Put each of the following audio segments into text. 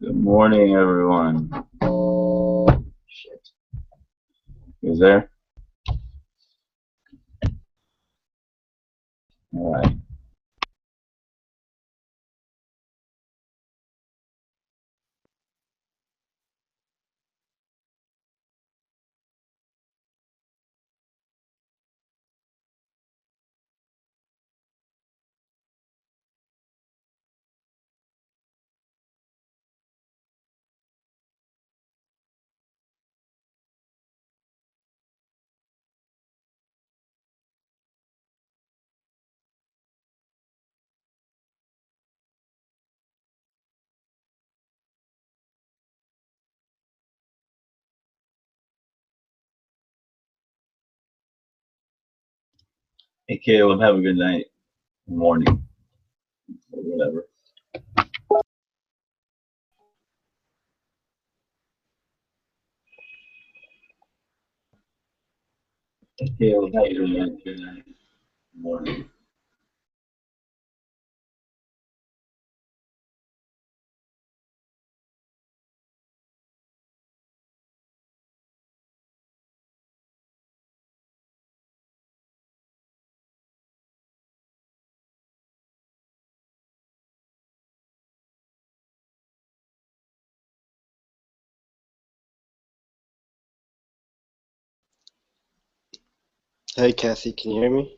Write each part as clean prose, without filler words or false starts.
Good morning, everyone. Shit. Who's there? All right. Hey, Caleb, have a good night, morning, or whatever. Hey, Caleb, have a good night, morning. Hey Kathy, can you hear me?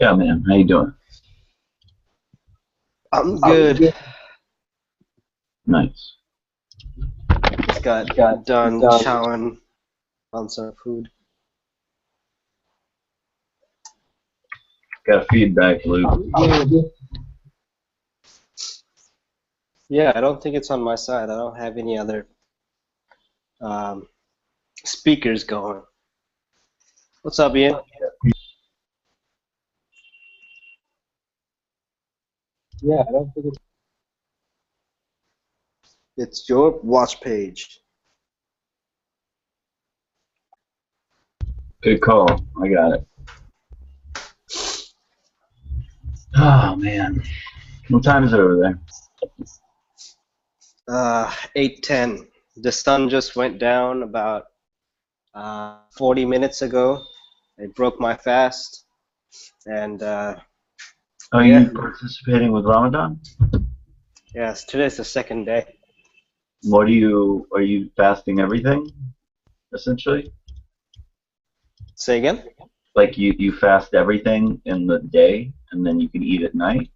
Yeah, man. How you doing? I'm good. Nice. Just got done chowing on some food. Got a feedback loop. Yeah, I don't think it's on my side. I don't have any other um, speakers going. What's up, Ian? Yeah, I don't think it's your watch page. Good call. I got it. Oh man. What time is it over there? 8:10. The sun just went down about 40 minutes ago. It broke my fast, and Are yeah, you participating with Ramadan? yes, today's the second day. Are you fasting everything, essentially? Say again? Like you fast everything in the day and then you can eat at night?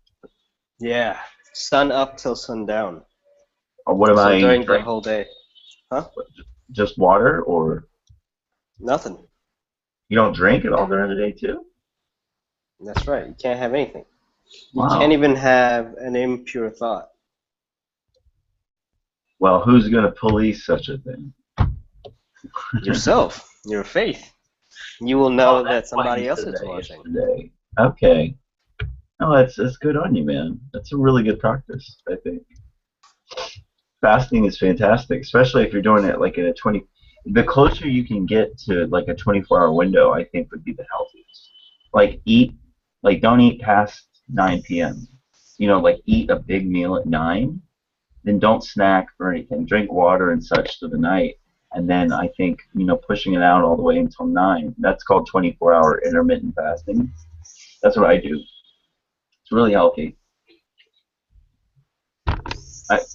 Yeah, sun up till sundown. Or what So about any during the drink? whole day. Huh? Just water, or Nothing. you don't drink it all during the day too? That's right. You can't have anything. You can't Wow. even have an impure thought. Well, who's going to police such a thing? Yourself, your faith. You will Oh, know that that's why you somebody else said is that watching. yesterday. Okay. No, that's good on you, man. That's a really good practice, I think. Fasting is fantastic, especially if you're doing it like in a 20. The closer you can get to like a 24-hour window, I think would be the healthiest. Like eat, like don't eat past 9 p.m. Like eat a big meal at 9, then don't snack or anything. Drink water and such to the night. And then I think, pushing it out all the way until 9. That's called 24-hour intermittent fasting. That's what I do. It's really healthy.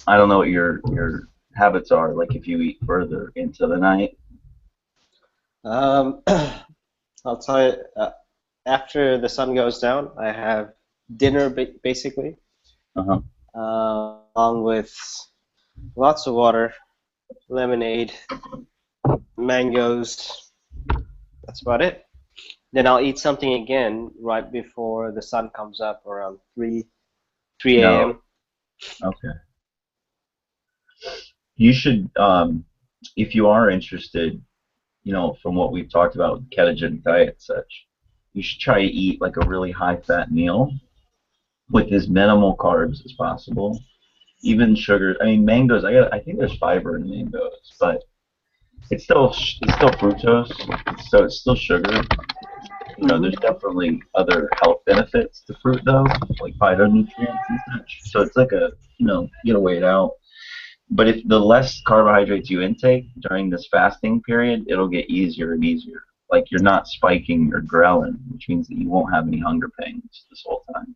I don't know what your habits are, like if you eat further into the night. Um, I'll tell you, after the sun goes down, I have dinner basically, Uh-huh. along with lots of water, lemonade, mangoes. That's about it. Then I'll eat something again right before the sun comes up around 3 No. a.m. Okay. You should, if you are interested, from what we've talked about with ketogenic diet and such, you should try to eat like a really high fat meal with as minimal carbs as possible. Even sugar. I mean, mangoes. I think there's fiber in mangoes, but it's still fructose, so it's still sugar. There's Mm-hmm. definitely other health benefits to fruit though, like phytonutrients and such. So it's like you gotta weigh it out. But if the less carbohydrates you intake during this fasting period, it'll get easier and easier. Like you're not spiking your ghrelin, which means that you won't have any hunger pains this whole time.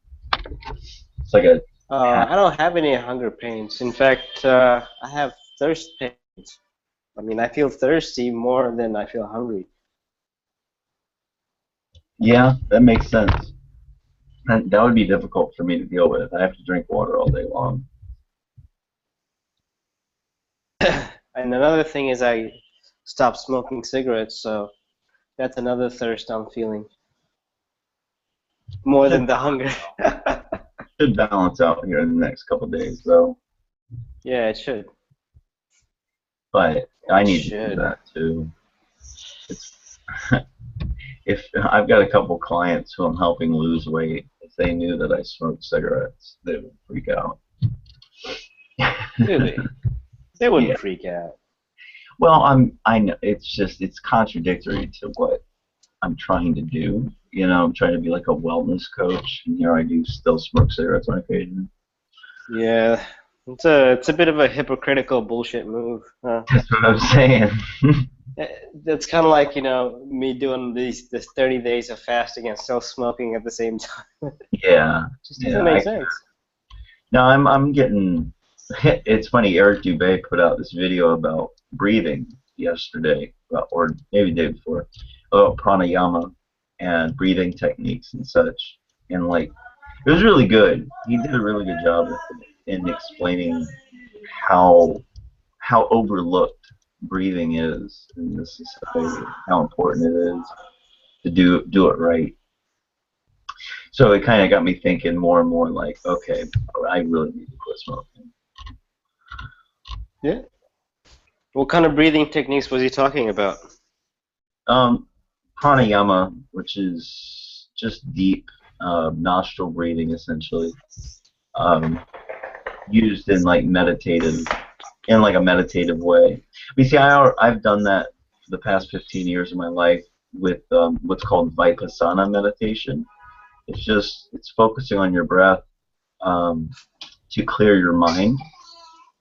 It's like a I don't have any hunger pains. In fact, I have thirst pains. I mean, I feel thirsty more than I feel hungry. yeah, that makes sense. That would be difficult for me to deal with. I have to drink water all day long. And another thing is I stopped smoking cigarettes, so that's another thirst I'm feeling more than Should the hunger. should balance out here in the next couple of days, though. Yeah, it should. But I It need to do should. that too. It's if I've got a couple clients who I'm helping lose weight, if they knew that I smoked cigarettes, they would freak out. Really? They Yeah. wouldn't freak out. Well, I know it's contradictory to what I'm trying to do. I'm trying to be like a wellness coach, and here I do still smoke cigarettes on occasion. Yeah, it's a bit of a hypocritical bullshit move. Huh? That's what I'm saying. That's kind of like, me doing this 30 days of fasting and still smoking at the same time. Yeah, Just doesn't yeah. make sense. No, I'm getting. It's funny. Eric Dubay put out this video about breathing yesterday, or maybe the day before, about pranayama and breathing techniques and such. And like, it was really good. He did a really good job with it in explaining how overlooked breathing is in this society, how important it is to do it right. So it kind of got me thinking more and more like, okay, I really need to quit smoking. Yeah. What kind of breathing techniques was he talking about? Um, Pranayama, which is just deep nostril breathing, essentially, um, used in like a meditative way. But you see, I've done that for the past 15 years of my life with what's called Vipassana meditation. It's focusing on your breath um, to clear your mind.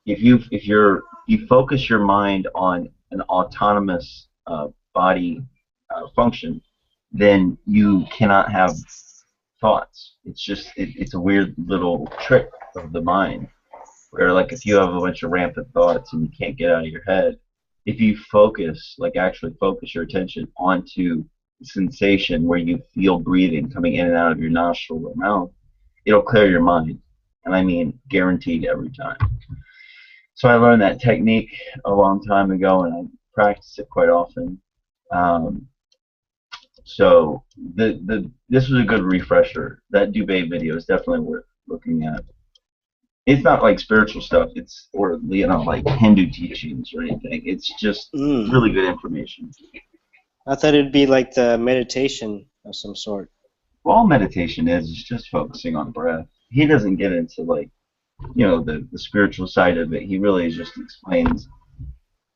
If you focus your mind on an autonomous body function, then you cannot have thoughts. It's a weird little trick of the mind where like if you have a bunch of rampant thoughts and you can't get out of your head, if you actually focus your attention onto the sensation where you feel breathing coming in and out of your nostril or mouth, it'll clear your mind. And I mean guaranteed every time. So I learned that technique a long time ago, and I practice it quite often. Um, so this was a good refresher. That Dubay video is definitely worth looking at. It's not like spiritual stuff. Or like Hindu teachings or anything. It's just Mm. really good information. I thought it'd be like the meditation of some sort. Well, all meditation is just focusing on breath. He doesn't get into like the spiritual side of it. He really just explains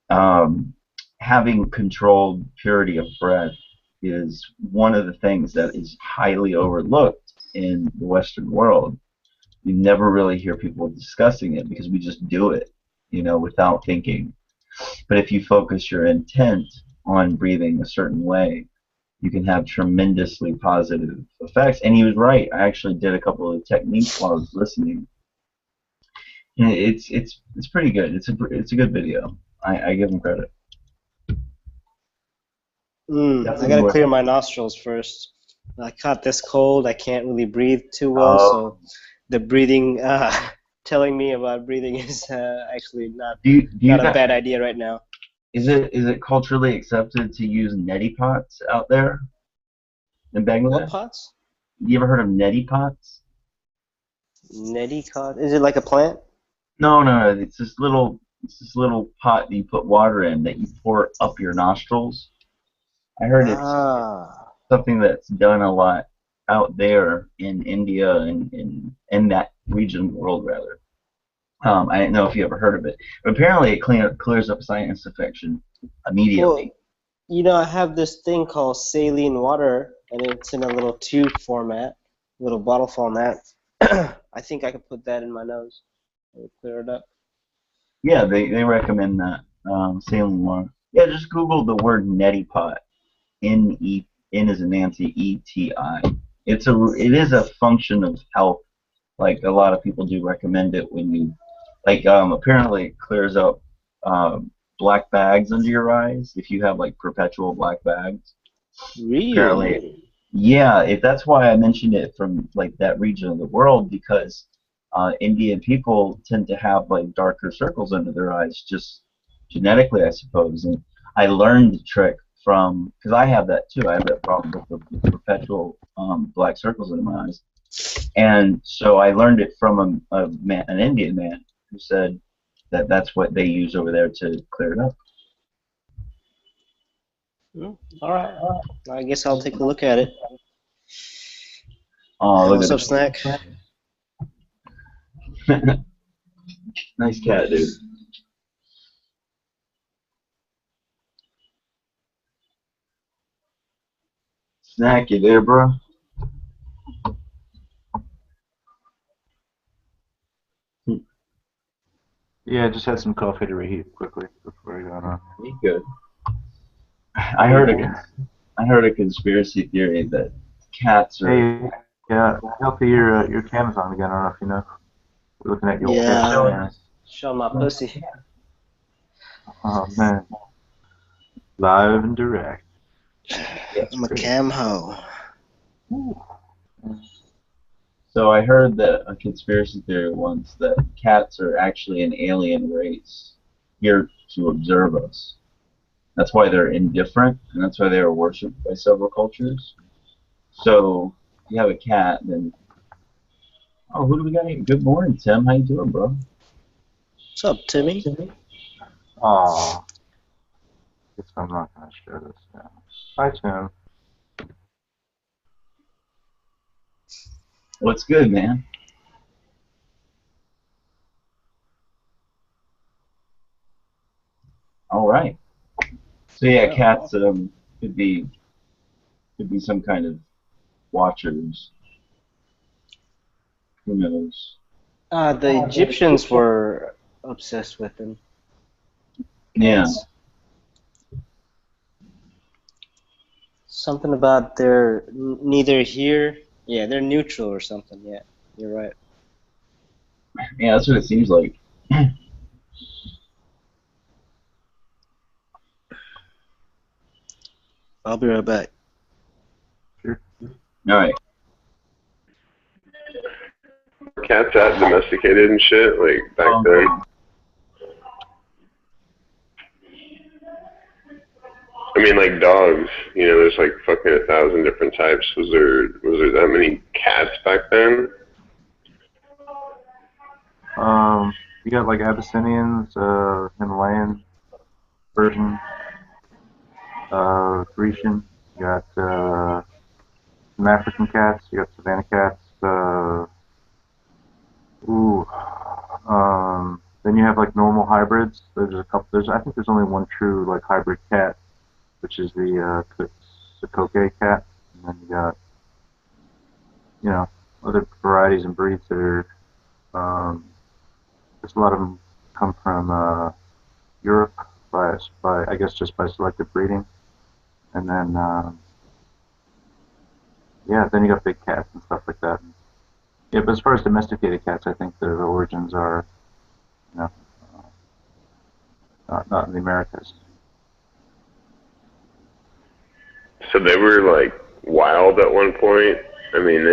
um, having controlled purity of breath is one of the things that is highly overlooked in the Western world. You never really hear people discussing it because we just do it, without thinking. But if you focus your intent on breathing a certain way, you can have tremendously positive effects. And he was right. I actually did a couple of techniques while I was listening. And it's pretty good. It's a good video. I give him credit. I Definitely gotta worth clear it. my nostrils first. I caught this cold. I can't really breathe too well, Oh, so the breathing, telling me about breathing is actually not do you not a got? bad idea right now. Is it culturally accepted to use neti pots out there in What Bangladesh? pots? You ever heard of neti pots? Neti pot? Is it like a plant? No, no, no. It's this little pot that you put water in that you pour up your nostrils. I heard it's Ah. something that's done a lot out there in India and in that region of the world rather. I didn't know if you ever heard of it, but apparently it clears up sinus infection Well, immediately. I have this thing called saline water, and it's in a little tube format, little bottle format. I think I could put that in my nose. It would clear it up. Yeah, they recommend that saline water. Yeah, just Google the word neti pot. N is in Nancy, ETI. It is a function of health. Like a lot of people do recommend it when you like apparently it clears up black bags under your eyes if you have like perpetual black bags. Really? Apparently, yeah, if that's why I mentioned it from like that region of the world because Indian people tend to have like darker circles under their eyes just genetically, I suppose. And I learned the trick from because I have that too. I have that problem with the perpetual black circles under my eyes, and so I learned it from an Indian man who said that that's what they use over there to clear it up. Hmm, all right. I guess I'll take a look at it. Oh, Hey, look what's at up, Snack? it. Nice cat, dude. Snack, you there, bro? Yeah, I just had some coffee to reheat quickly before I got on. You good? I Hey, heard I heard a conspiracy theory that cats are. hey, yeah, healthy. Your cam's on again. I don't know if you know. We're looking at your cat Yeah, cam. show my pussy. Oh man, live and direct. That's I'm a great. cam hoe. Ooh. So I heard that a conspiracy theory once that cats are actually an alien race here to observe us. That's why they're indifferent, and that's why they are worshipped by several cultures. So if you have a cat, then oh, who do we got here? Good morning, Tim. How you doing, bro? What's up, Timmy? Aw, guess I'm not gonna share this now. Hi, Tim. What's good, man? All right. So yeah, Yeah. cats could be could be some kind of watchers. Who knows? The Egyptians were obsessed with them. Yeah, Cats. Something about they're neither here. Yeah, they're neutral or something. Yeah, you're right. yeah, that's what it seems like. I'll be right back. Sure. All right. Cats that domesticated and shit, like back then. I mean, like dogs. You know, there's like fucking 1,000 different types. Was there that many cats back then? You got like Abyssinians, Himalayan, Persian, Grecian. You got some African cats. You got savanna cats. Ooh. Then you have like normal hybrids. There's a couple. I think there's only one true like hybrid cat, which is the Sakoke cat. And then you got other varieties and breeds that are there's a lot of them come from Europe by I guess just by selective breeding. And then yeah, then you got big cats and stuff like that. Yeah, but as far as domesticated cats, I think their origins are you know not in the Americas. So they were like wild at one point. I mean,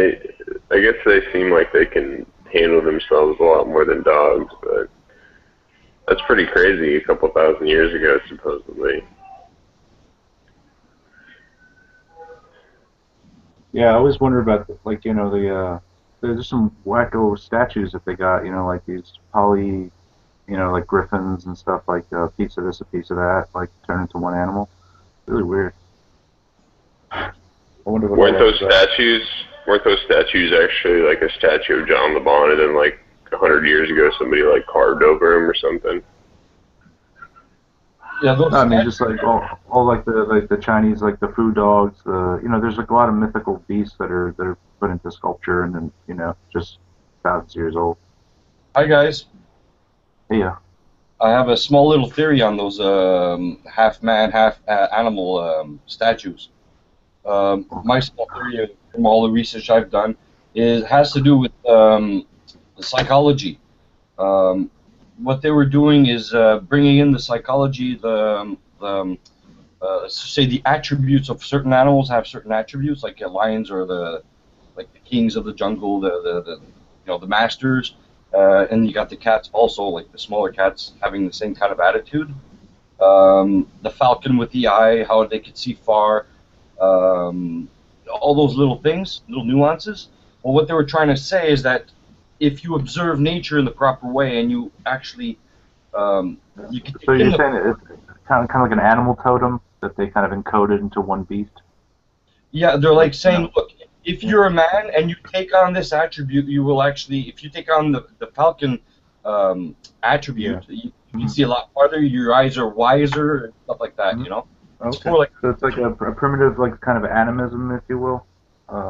I guess they seem like they can handle themselves a lot more than dogs, but that's pretty crazy. A couple thousand years ago, supposedly. Yeah, I always wonder about like there's some wacko statues that they got, like these like griffins and stuff, like a piece of this, a piece of that, like turn into one animal. Really weird. I wonder what all Weren't that's those about. statues? Weren't those statues actually like a statue of John the Bond, and then like 100 years ago, somebody like carved over him or something? Yeah, those. I mean, just like all like the Chinese, like the food dogs. There's like a lot of mythical beasts that are put into sculpture and then just thousands of years old. Hi guys. Yeah. I have a small little theory on those half man, half animal statues. My small theory from all the research I've done has to do with the psychology. Um, what they were doing is bringing in the psychology, say the attributes of certain animals have certain attributes, like lions or the kings of the jungle, the masters, and you got the cats also, like the smaller cats having the same kind of attitude. The falcon with the eye, how they could see far, all those little things, little nuances. Well, what they were trying to say is that if you observe nature in the proper way and you actually you can So take in you're the saying it's kind of like an animal totem that they kind of encoded into one beast? yeah, they're like saying, No. look, if you're a man and you take on this attribute, you will actually, if you take on the falcon attribute, you can see a lot farther. Your eyes are wiser and stuff like that. Mhm. You know, it's Okay. more like So it's like a primitive, like kind of animism, if you will.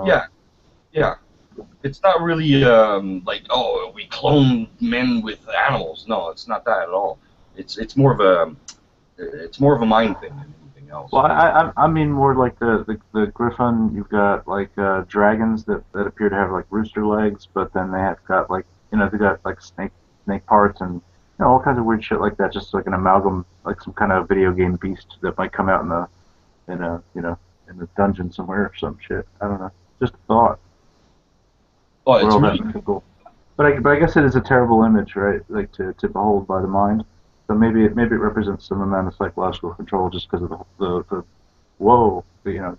yeah, yeah. It's not really like oh we clone men with animals. No, it's not that at all. It's more of a mind thing than anything else. Well, I mean more like the griffin. You've got like dragons that appear to have like rooster legs, but then they have got like they got like snake parts and all kinds of weird shit like that. Just like an amalgam, like some kind of video game beast that might come out in a in the dungeon somewhere or some shit. I don't know. Just a thought. Oh, We're it's all that really mythical. But I guess it is a terrible image, right? Like to behold by the mind. So maybe it represents some amount of psychological control just because of the whoa,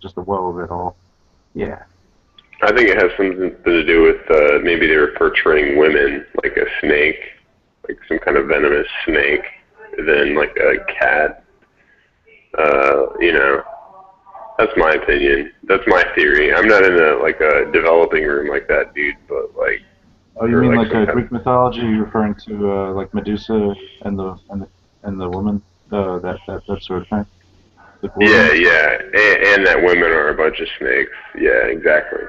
just the whoa of it all. Yeah. I think it has something to do with maybe they were portraying women like a snake, like some kind of venomous snake, than like a cat. That's my opinion. That's my theory. I'm not in a developing room like that dude, but like, Oh, you or mean like like some kind Greek mythology? You're referring to like Medusa and the woman, that sort of thing. The yeah, woman. yeah, and that women are a bunch of snakes. Yeah, exactly.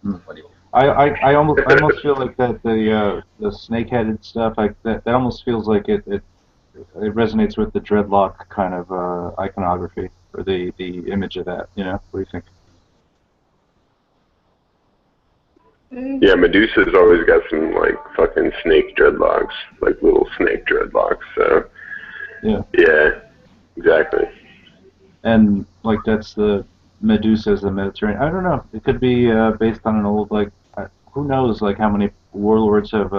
Hmm. funny. I almost feel like that the snake-headed stuff like that almost feels like it resonates with the dreadlock kind of iconography or the image of that. What do you think? Yeah, Medusa's always got some like fucking snake dreadlocks, like little snake dreadlocks. So Yeah, yeah, exactly. and like that's the Medusa's the Mediterranean. I don't know. It could be based on an old like who knows like how many warlords have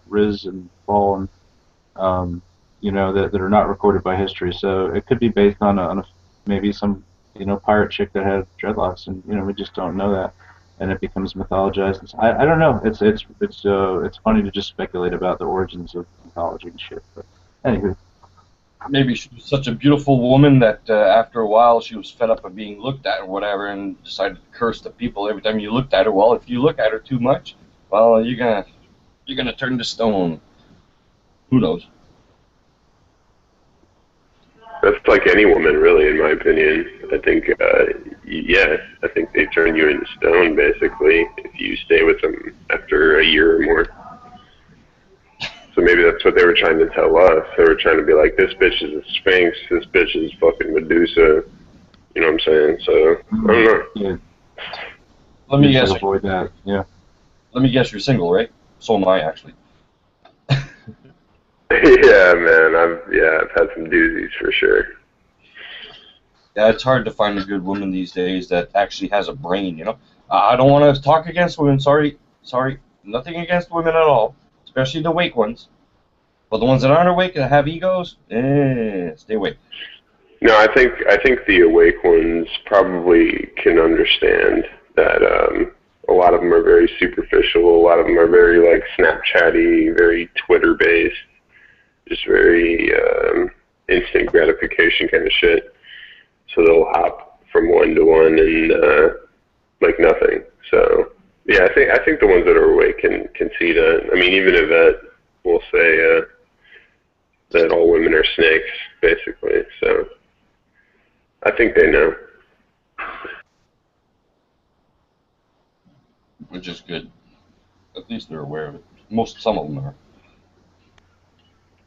risen and fallen, that are not recorded by history. So it could be based on maybe some pirate chick that had dreadlocks, and we just don't know that, and it becomes mythologized. I don't know. It's funny to just speculate about the origins of mythology and shit. But anywho, Maybe she was such a beautiful woman that after a while she was fed up of being looked at or whatever and decided to curse the people every time you looked at her. Well, if you look at her too much, well, you're gonna turn to stone. Who knows? That's like any woman, really, in my opinion. I think, yeah, I think they turn you into stone, basically, if you stay with them after a year or more. So maybe that's what they were trying to tell us. They were trying to be like, this bitch is a sphinx, this bitch is fucking Medusa. You know what I'm saying? So, I don't know. yeah, Let you me just guess. like avoid that. Yeah. Let me guess. You're single, right? So am I, actually. Yeah, man, I've had some doozies for sure. Yeah, it's hard to find a good woman these days that actually has a brain. I don't want to talk against women. Sorry, nothing against women at all, especially the weak ones. But the ones that aren't awake and have egos, stay away. No, I think the awake ones probably can understand that a lot of them are very superficial. A lot of them are very like Snapchatty, very Twitter based, just very instant gratification kind of shit. So they'll hop from one to one and like nothing. So yeah, I think the ones that are awake can see that. I mean, even if that will say that all women are snakes, basically. So I think they know. Which is good. At least they're aware of it. Some of them are.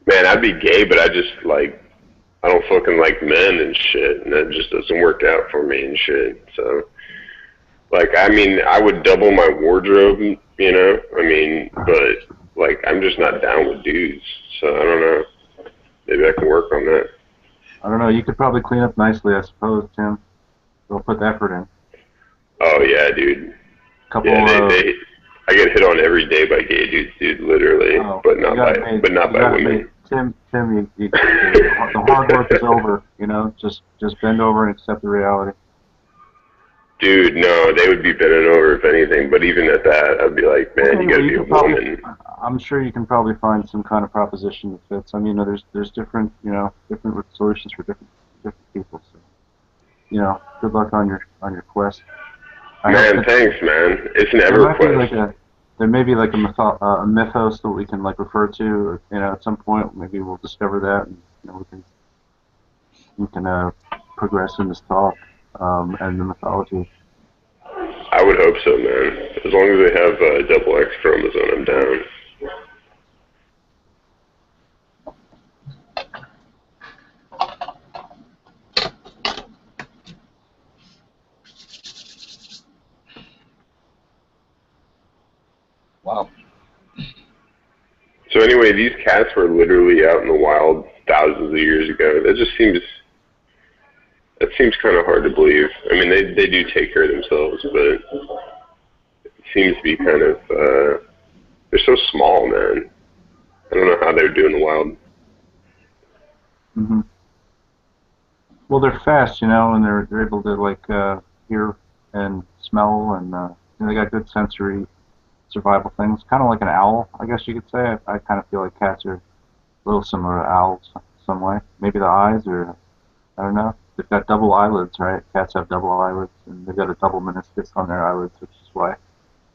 Man, I'd be gay, but I don't fucking like men and shit, and that just doesn't work out for me and shit. So, like, I mean, I would double my wardrobe, you know? I mean, but, like, I'm just not down with dudes, so I don't know. Maybe I can work on that. I don't know. You could probably clean up nicely, I suppose, Tim. They'll put the effort in. Oh, yeah, dude. Couple, I get hit on every day by gay dudes, dude, literally, but not by women. Tim, the hard work is over. You know, just bend over and accept the reality. Dude, no, they would be bending over if anything. But even at that, I'd be like, man, you gotta be a woman. I'm sure you can probably find some kind of proposition that fits. I mean, there's different solutions for different people. So, good luck on your quest. Man, thanks, man. It's an EverQuest. There may be like a mythos that we can like refer to, at some point. Maybe we'll discover that, and we can progress in this talk and the mythology. I would hope so, man. As long as they have a double X chromosome, I'm down. Wow. So anyway, these cats were literally out in the wild thousands of years ago. That seems kind of hard to believe. I mean, they do take care of themselves, but it seems to be kind of, they're so small, man. I don't know how they're doing in the wild. Mm-hmm. Well, they're fast, and they're able to, like, hear and smell, and they got good sensory survival things. Kind of like an owl, I guess you could say. I kind of feel like cats are a little similar to owls some way. Maybe the eyes, or I don't know. They've got double eyelids, right? Cats have double eyelids, and they've got a double meniscus on their eyelids, which is why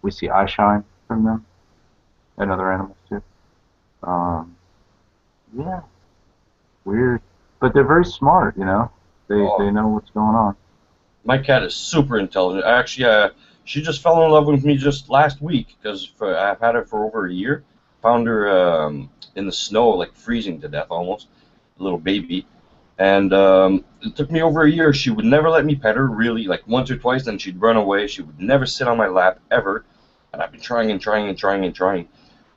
we see eye shine from them, and other animals too. Yeah, weird, but they're very smart. They know what's going on. My cat is super intelligent. Actually, she just fell in love with me just last week because I've had her for over a year. Found her in the snow, like freezing to death almost, a little baby. And it took me over a year. She would never let me pet her, really, like once or twice, then she'd run away. She would never sit on my lap, ever. And I've been trying and trying and trying and trying.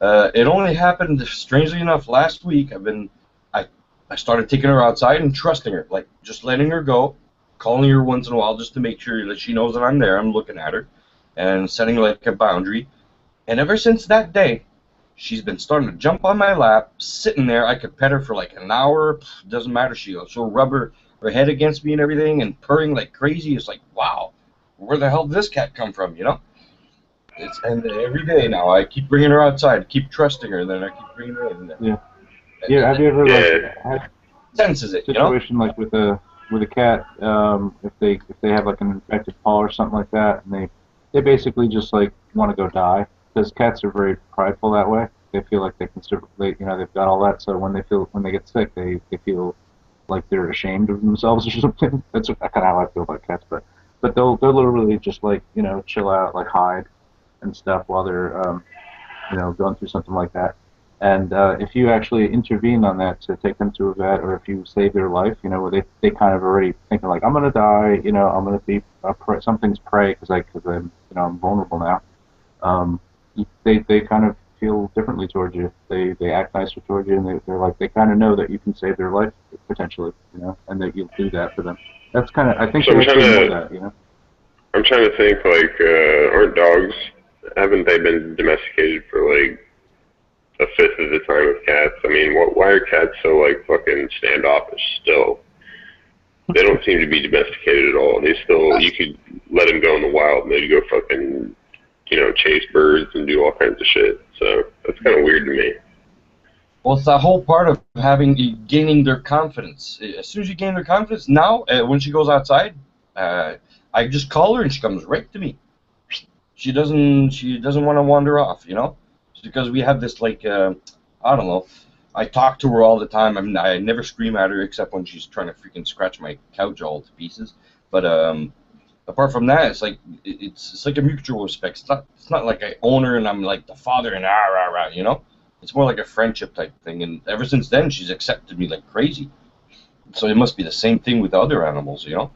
It only happened, strangely enough, last week. I started taking her outside and trusting her, like just letting her go, calling her once in a while just to make sure that she knows that I'm there, I'm looking at her, and setting like a boundary. And ever since that day, she's been starting to jump on my lap, sitting there. I could pet her for like an hour. Doesn't matter. She'll rub her head against me and everything, and purring like crazy. It's like, wow, where the hell did this cat come from? And every day now, I keep bringing her outside, keep trusting her, and then I keep bringing her in. Yeah. Yeah. Have you ever had senses it? Situation like with a cat, if they have like an infected paw or something like that, and they basically just like want to go die, because cats are very prideful that way. They feel like they can they've got all that. So when they get sick, they feel like they're ashamed of themselves or something. That's kind of how I feel about cats. But they'll literally just like chill out, like hide and stuff while they're going through something like that. And if you actually intervene on that to take them to a vet, or if you save their life, they kind of already thinking like, I'm gonna die, I'm gonna be something's prey because I'm vulnerable now. They kind of feel differently towards you. They act nicer towards you, and they're like, they kind of know that you can save their life potentially, and that you'll do that for them. That's kind of, I think so they actually know that, I'm trying to think, like, haven't they been domesticated for like a fifth of the time of cats? I mean, why are cats so like fucking standoffish still? They don't seem to be domesticated at all. You could let them go in the wild and they'd go fucking, chase birds and do all kinds of shit. So that's kind of weird to me. Well, it's that whole part of gaining their confidence. As soon as you gain their confidence, now when she goes outside, I just call her and she comes right to me. She doesn't want to wander off, It's because we have this like I don't know. I talk to her all the time. I never scream at her except when she's trying to freaking scratch my couch all to pieces. But apart from that, it's like it's like a mutual respect. It's not like I own her and I'm like the father and rah rah rah. You know, it's more like a friendship type thing. And ever since then, she's accepted me like crazy. So it must be the same thing with other animals. You know,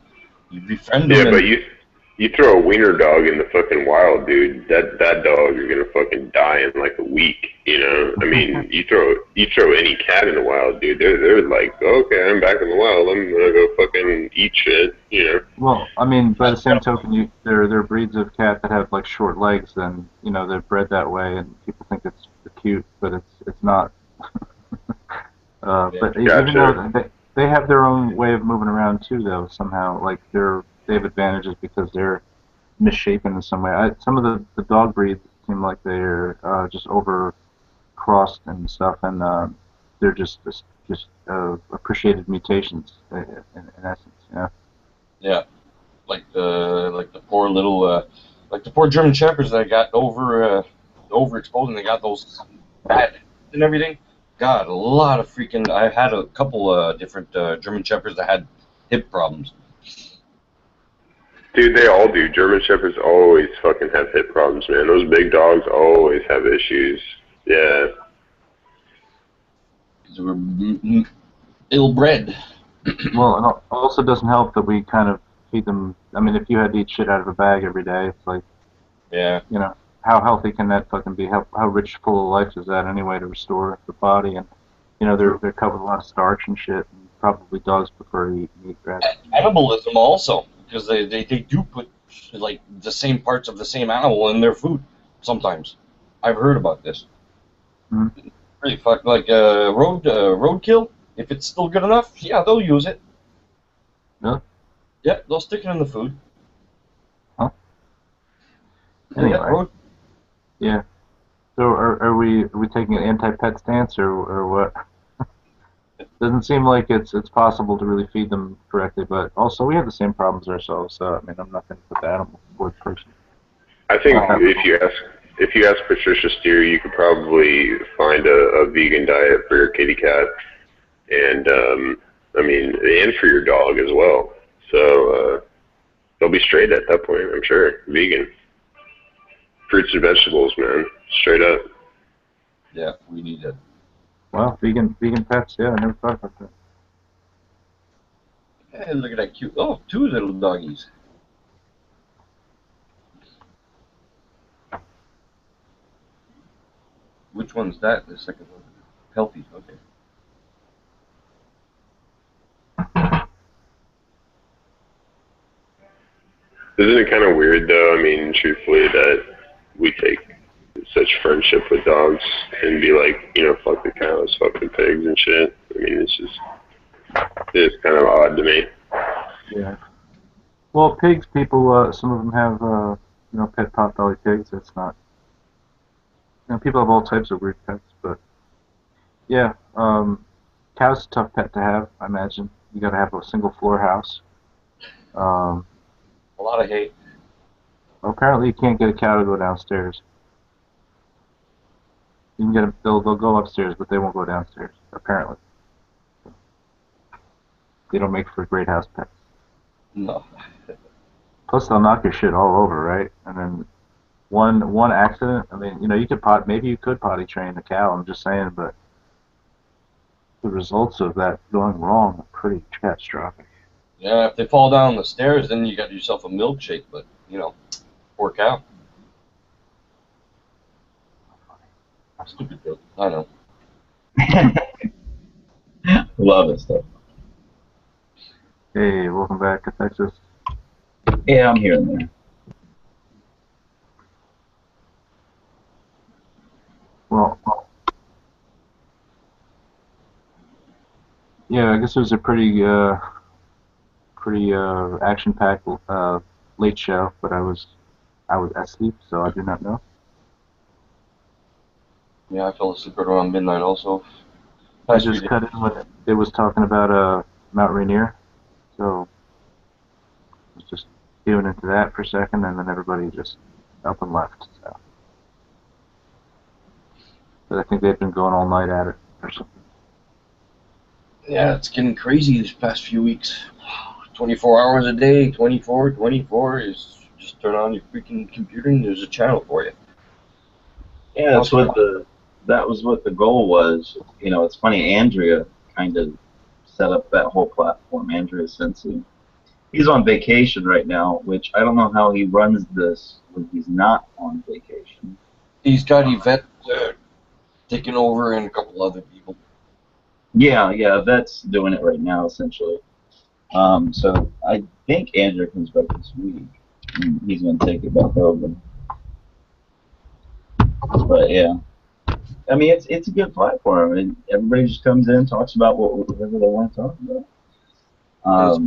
you befriend Yeah, them but and you throw a wiener dog in the fucking wild, dude. That dog is gonna fucking die in like a week. You know, I mean, you throw any cat in the wild, dude. They're like, okay, I'm back in the wild. I'm gonna go fucking eat shit. You know. Well, I mean, by the same token, there are breeds of cat that have like short legs, and you know they're bred that way, and people think it's cute, but it's not. yeah, But even Gotcha. though they have their own way of moving around too, though somehow like they have advantages because they're misshapen in some way. Some of the dog breeds seem like they're just over crossed and stuff, and they're just appreciated mutations in essence. Yeah. yeah. Like the poor little like the poor German shepherds that got overexposed and they got those bad and everything. God, a lot of freaking. I had a couple different German shepherds that had hip problems. Dude, they all do. German shepherds always fucking have hip problems, man. Those big dogs always have issues. Yeah. They were ill-bred. Well, it also doesn't help that we kind of feed them. I mean, if you had to eat shit out of a bag every day, it's like, Yeah, you know, how healthy can that fucking be? How rich, full of life is that anyway to restore the body? And you know, they're covered with a lot of starch and shit. And probably dogs prefer to eat meat rather than fish. cannibalism also because they do put like the same parts of the same animal in their food sometimes. I've heard about this. Mm-hmm. Pretty fuck like roadkill. If it's still good enough, yeah, they'll use it. Really? Yeah, they'll stick it in the food. Huh? Yeah, Anyway, yeah. So are we taking an anti-pet stance or what? Doesn't seem like it's possible to really feed them correctly, but also we have the same problems ourselves. So I mean, I'm not going to put the animal forward person. I think Uh, if you ask Patricia Steer, you could probably find a vegan diet for your kitty cat, and I mean, and for your dog as well. So they'll be straight at that point, I'm sure. Vegan fruits and vegetables, man, straight up. yeah, we need it. well, vegan pets. Yeah, I never thought about that. Hey, look at that cute. Oh, two little doggies. Which one's that? The second one. Healthy. Okay. Isn't it kind of weird though? I mean, truthfully, that we take such friendship with dogs and be like, fuck the cows, fuck the pigs and shit. I mean, it's kind of odd to me. Yeah. Well, pigs. People. Some of them have pet potbelly pigs. That's not. People have all types of weird pets, but yeah. Cow's a tough pet to have. I imagine you got to have a single floor house. Um, A lot of hate. well, apparently you can't get a cow to go downstairs. You can get them. They'll go upstairs, but they won't go downstairs. Apparently, they don't make for great house pets. No. Plus, they'll knock your shit all over, right? And then one accident. I mean, you could maybe you could potty train a cow. I'm just saying, but the results of that going wrong are pretty catastrophic. Yeah, if they fall down the stairs, then you got yourself a milkshake. But poor cow. Stupid joke. I know. Love it stuff. Hey, welcome back to Texas. Yeah, I'm here and there. Well, yeah, I guess it was a pretty action-packed late show, but I was asleep, so I do not know. Yeah, I fell asleep right around midnight also. I Past few just days. cut in when it was talking about Mount Rainier, so I was just doing into that for a second, and then everybody just up and left. So, but I think they've been going all night at it or something. Yeah, it's getting crazy these past few weeks. 24 hours a day, 24 is just turn on your freaking computer and there's a channel for you. Yeah, that was what the goal was. You know, it's funny. Andrea kind of set up that whole platform. Andrea Sensi. He's on vacation right now, which I don't know how he runs this when he's not on vacation. He's got Yvette taking over and a couple other people. Yeah, Yvette's doing it right now, essentially. So I think Andrea comes back this week. And he's going to take it back over. But yeah, I mean, it's a good platform, and everybody just comes in and talks about whatever they want to talk about.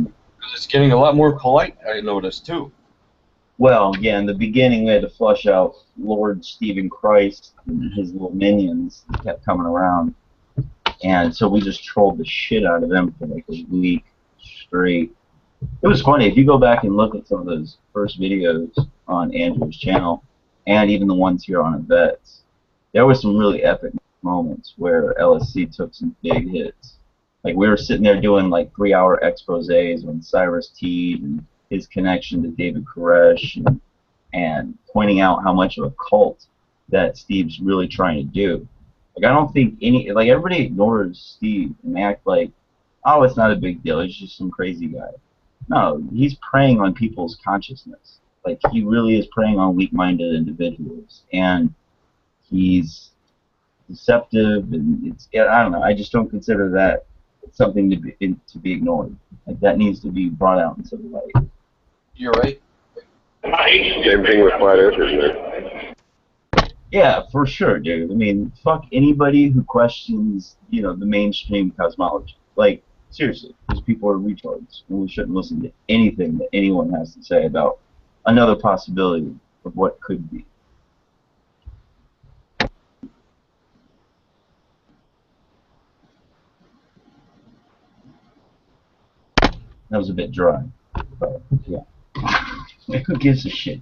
It's getting a lot more polite, I noticed, too. Well, yeah, in the beginning we had to flush out Lord Stephen Christ and his little minions that kept coming around. And so we just trolled the shit out of them for like a week straight. It was funny. If you go back and look at some of those first videos on Andrew's channel, and even the ones here on Yvette's, there were some really epic moments where LSC took some big hits. Like we were sitting there doing like 3-hour exposés on Cyrus Teed and his connection to David Koresh and pointing out how much of a cult that Steve's really trying to do. Like I don't think everybody ignores Steve and act like, oh, it's not a big deal, he's just some crazy guy. No, he's preying on people's consciousness. Like he really is preying on weak-minded individuals, and he's deceptive, and I don't know. I just don't consider that something to be ignored. Like that needs to be brought out into the light. You're right. Same thing with flat earthers, man. Yeah, for sure, dude. I mean, fuck anybody who questions, you know, the mainstream cosmology. Like, seriously, these people are retards, and we shouldn't listen to anything that anyone has to say about another possibility of what could be. That was a bit dry, but yeah. Who gives a shit?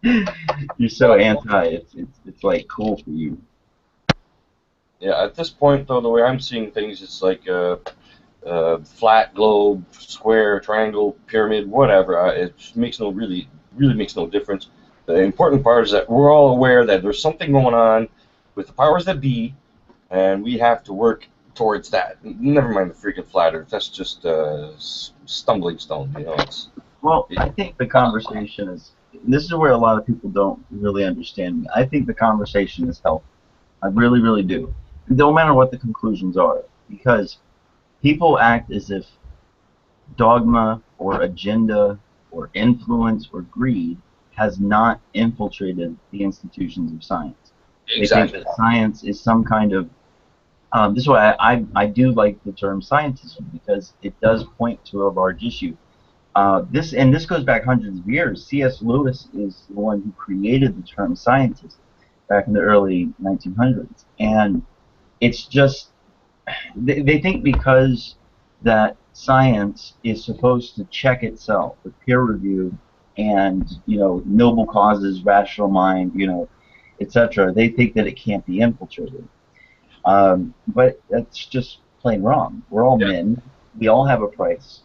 You're so anti. It's like cool for you. Yeah, at this point, though, the way I'm seeing things, it's like flat, globe, square, triangle, pyramid, whatever. It makes really makes no difference. The important part is that we're all aware that there's something going on with the powers that be, and we have to work towards that. Never mind the freaking flat Earth. That's just a stumbling stone. You know. I think the conversation is. This is where a lot of people don't really understand me. I think the conversation is healthy. I really, really do. No matter what the conclusions are, because people act as if dogma or agenda or influence or greed has not infiltrated the institutions of science. Exactly. They think that science is some kind of this is why I do like the term scientism, because it does point to a large issue. This goes back hundreds of years. C.S. Lewis is the one who created the term scientism back in the early 1900s, and it's just they think because that science is supposed to check itself with peer review and, you know, noble causes, rational mind, you know, etc. They think that it can't be infiltrated. But that's just plain wrong. We're all men. We all have a price.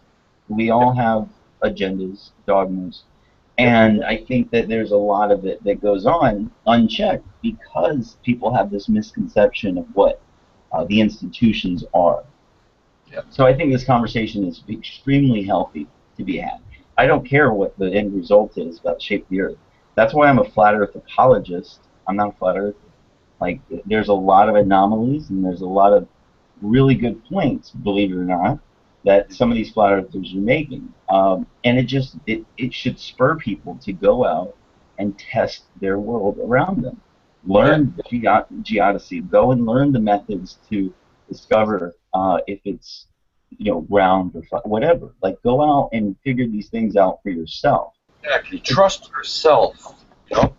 We all have agendas, dogmas, and I think that there's a lot of it that goes on unchecked because people have this misconception of what the institutions are. Yep. So I think this conversation is extremely healthy to be had. I don't care what the end result is about the shape of the Earth. That's why I'm a flat Earth apologist. I'm not a flat Earth. Like, there's a lot of anomalies and there's a lot of really good points, believe it or not, that some of these flat earthers are making. And it should spur people to go out and test their world around them. Learn geodesy. Go and learn the methods to discover if it's, you know, round or flat, whatever. Like, go out and figure these things out for yourself. Exactly. Trust yourself. You know?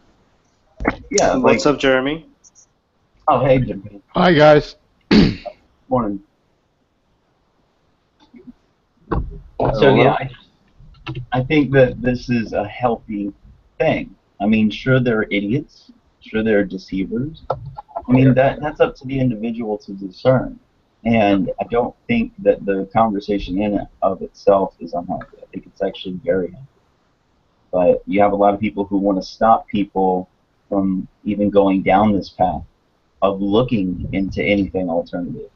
Yeah. What's up, Jeremy? Oh, hey, Jimmy. Hi, guys. Morning. So yeah, I think that this is a healthy thing. I mean, sure, there are idiots. Sure, there are deceivers. I mean, that's up to the individual to discern. And I don't think that the conversation in and of itself is unhealthy. I think it's actually very healthy. But you have a lot of people who want to stop people from even going down this path of looking into anything alternative.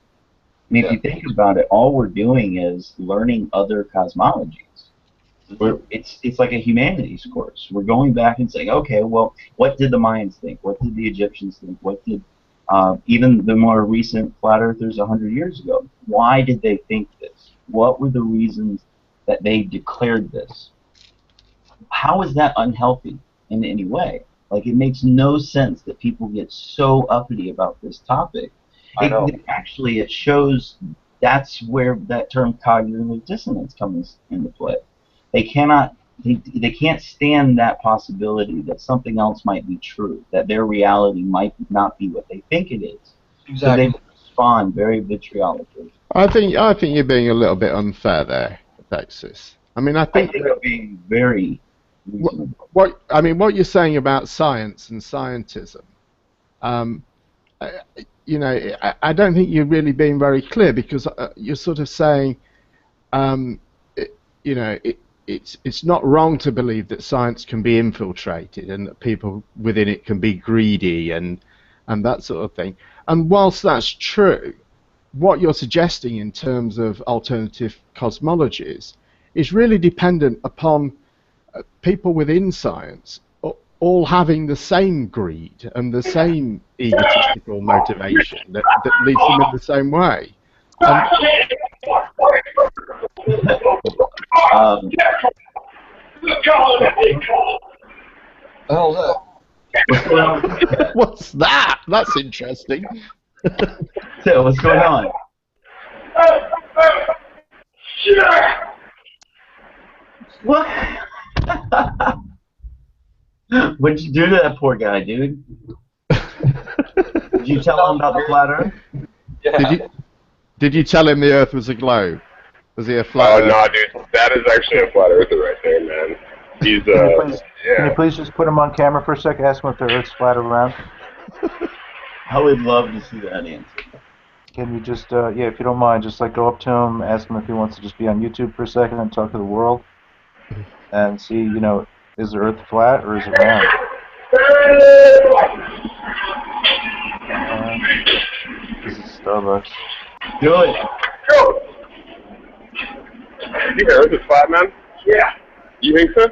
I mean, if you think about it, all we're doing is learning other cosmologies. It's like a humanities course. We're going back and saying, okay, well, what did the Mayans think? What did the Egyptians think? What did even the more recent flat earthers 100 years ago? Why did they think this? What were the reasons that they declared this? How is that unhealthy in any way? Like, it makes no sense that people get so uppity about this topic. Actually, it shows that's where that term cognitive dissonance comes into play. They cannot, they can't stand that possibility that something else might be true, that their reality might not be what they think it is. Exactly. So they respond very vitriolically. I think you're being a little bit unfair there, Alexis. I mean, I think you're being very reasonable. What you're saying about science and scientism, you know, I don't think you're really being very clear, because you're sort of saying, you know, it's not wrong to believe that science can be infiltrated and that people within it can be greedy and that sort of thing. And whilst that's true, what you're suggesting in terms of alternative cosmologies is really dependent upon people within science all having the same greed and the same egotistical motivation that leads them in the same way. What's that? That's interesting. So, what's going on? What? What'd you do to that poor guy, dude? Did you tell him about the flat Earth? Yeah. Did you tell him the Earth was a globe? Was he a flat Earth? Oh, no, dude. That is actually a flat earther right there, man. He's, Can you please just put him on camera for a sec? Ask him if the Earth's flat around. I would love to see that answer. Can you just, yeah, if you don't mind, just like go up to him, ask him if he wants to just be on YouTube for a second and talk to the world, and see, you know, is the Earth flat or is it round? This is Starbucks. Do it. You think Earth is flat, man? Yeah. You think so?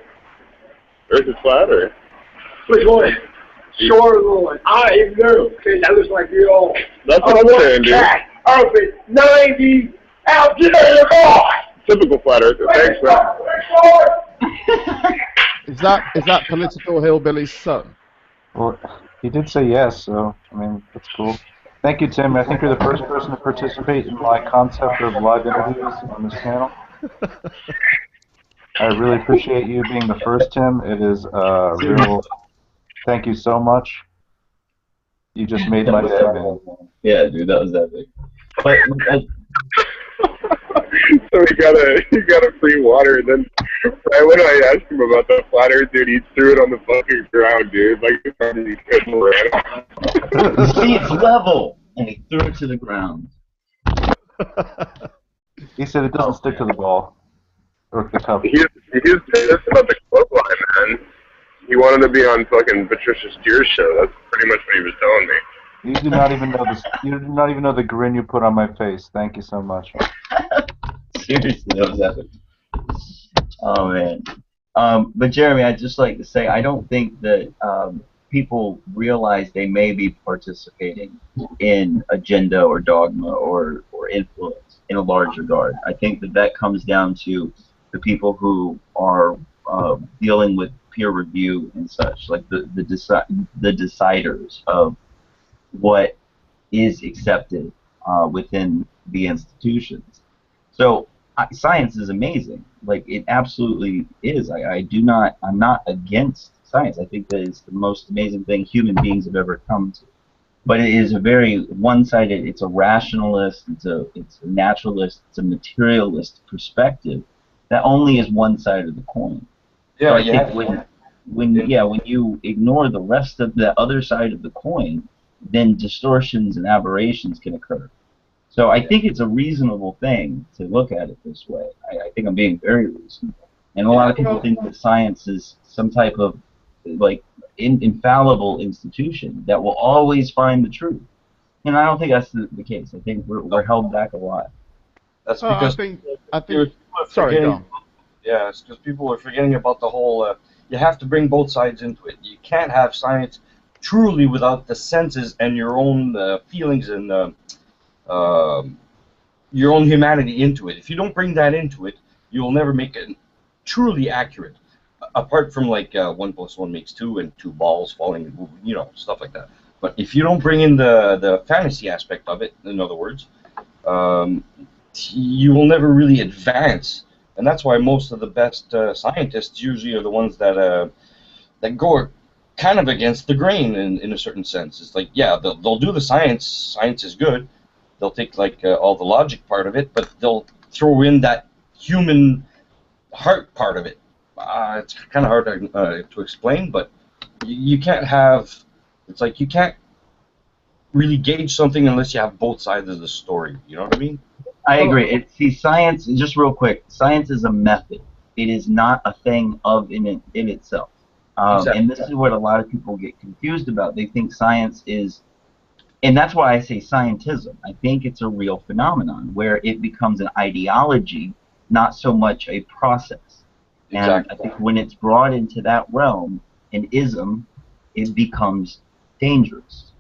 Earth is flat, or? Which one? Short one. I don't even know. That looks like you're all. That's what I'm saying, dude. Up at 90 out to the car. Typical flat earther. Thanks, man. Is that political hillbilly's son? Well, he did say yes, so, I mean, that's cool. Thank you, Tim. I think you're the first person to participate in my concept of live interviews on this channel. I really appreciate you being the first, Tim. It is real. Thank you so much. You just made my day, man. Yeah, dude, that was epic. But So he got a free water, and then right when I asked him about the flat earth, dude, he threw it on the fucking ground, dude. Like he couldn't ran. see, it's level, and he threw it to the ground. He said it doesn't stick to the ball or the cup. He was pissed about the clothesline, man. He wanted to be on fucking Patricia Steers' show. That's pretty much what he was telling me. You do not even know this. You do not even know the grin you put on my face. Thank you so much. Seriously, that was epic. Oh man. But Jeremy, I'd just like to say I don't think that people realize they may be participating in agenda or dogma or influence in a large regard. I think that comes down to the people who are dealing with peer review and such, like the deciders of what is accepted within the institutions. So science is amazing. Like, it absolutely is. I'm not against science. I think that it's the most amazing thing human beings have ever come to. But it is a very one-sided, it's a rationalist, it's a naturalist, it's a materialist perspective that only is one side of the coin. Yeah, so I think when you ignore the rest of the other side of the coin, then distortions and aberrations can occur. So I think it's a reasonable thing to look at it this way. I think I'm being very reasonable. And a lot of people think that science is some type of like infallible institution that will always find the truth. And I don't think that's the case. I think we're held back a lot. That's Well, because I think. Sorry, go on. Yeah, it's because people are forgetting about the whole. You have to bring both sides into it. You can't have science truly without the senses and your own feelings and your own humanity into it. If you don't bring that into it, you will never make it truly accurate. Apart from like 1+1 makes 2 and 2 balls falling and moving, stuff like that. But if you don't bring in the fantasy aspect of it, in other words, you will never really advance. And that's why most of the best scientists usually are the ones that go kind of against the grain in a certain sense. It's like, yeah, they'll do the science. Science is good. They'll take like all the logic part of it, but they'll throw in that human heart part of it. It's kind of hard to explain, but you can't have. It's like you can't really gauge something unless you have both sides of the story. You know what I mean? I agree. See, science, just real quick, science is a method. It is not a thing in itself. Exactly. And this is what a lot of people get confused about. They think science is, and that's why I say scientism. I think it's a real phenomenon where it becomes an ideology, not so much a process. Exactly. And I think when it's brought into that realm, an ism, it becomes dangerous.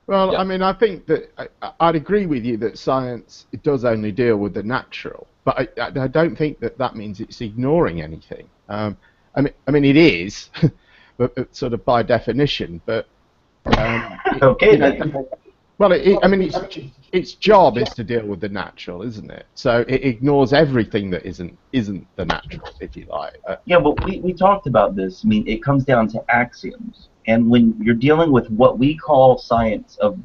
Well, Yeah. I mean, I think that I'd agree with you that science it does only deal with the natural, but I don't think that means it's ignoring anything. I mean, it is, but sort of by definition. But Okay, well, I mean, its job is to deal with the natural, isn't it? So it ignores everything that isn't the natural, if you like. Yeah, but we talked about this. I mean, it comes down to axioms. And when you're dealing with what we call science of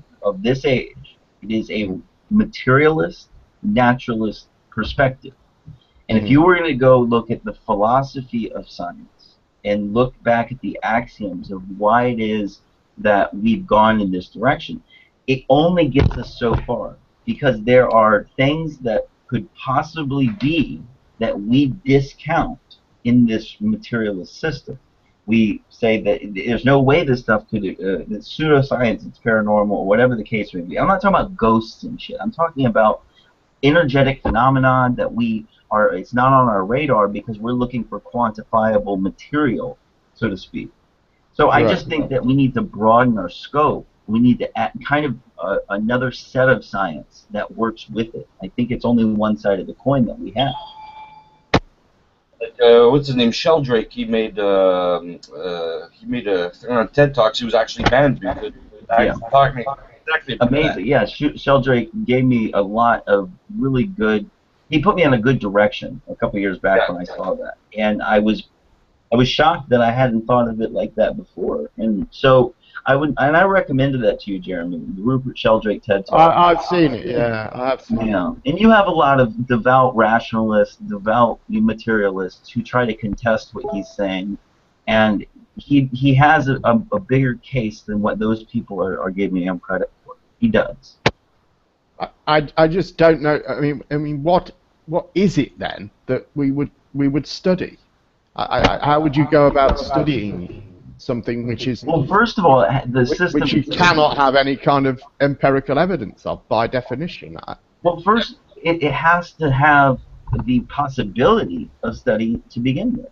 this age, it is a materialist, naturalist perspective. And if you were going to go look at the philosophy of science and look back at the axioms of why it is that we've gone in this direction, it only gets us so far because there are things that could possibly be that we discount in this materialist system. We say that there's no way this stuff could, it's pseudoscience, it's paranormal, or whatever the case may be. I'm not talking about ghosts and shit. I'm talking about energetic phenomenon that it's not on our radar because we're looking for quantifiable material, so to speak. So I just think that we need to broaden our scope. We need to add kind of another set of science that works with it. I think it's only one side of the coin that we have. Like, what's his name? Sheldrake. He made a thing on TED Talks. He was actually banned because talking exactly about Amazing. Yeah, Sheldrake gave me a lot of really good. He put me in a good direction a couple years back when I saw that, and I was shocked that I hadn't thought of it like that before. And so I recommended that to you, Jeremy, the Rupert Sheldrake TED Talk. I've seen it. Yeah, I have seen it. And you have a lot of devout rationalists, devout materialists who try to contest what he's saying, and he has a bigger case than what those people are giving him credit for. He does. I just don't know. I mean, what is it then that we would study? How would you go about studying something which is first of all, the system which you cannot have any kind of empirical evidence of by definition? Well, first it has to have the possibility of study to begin with.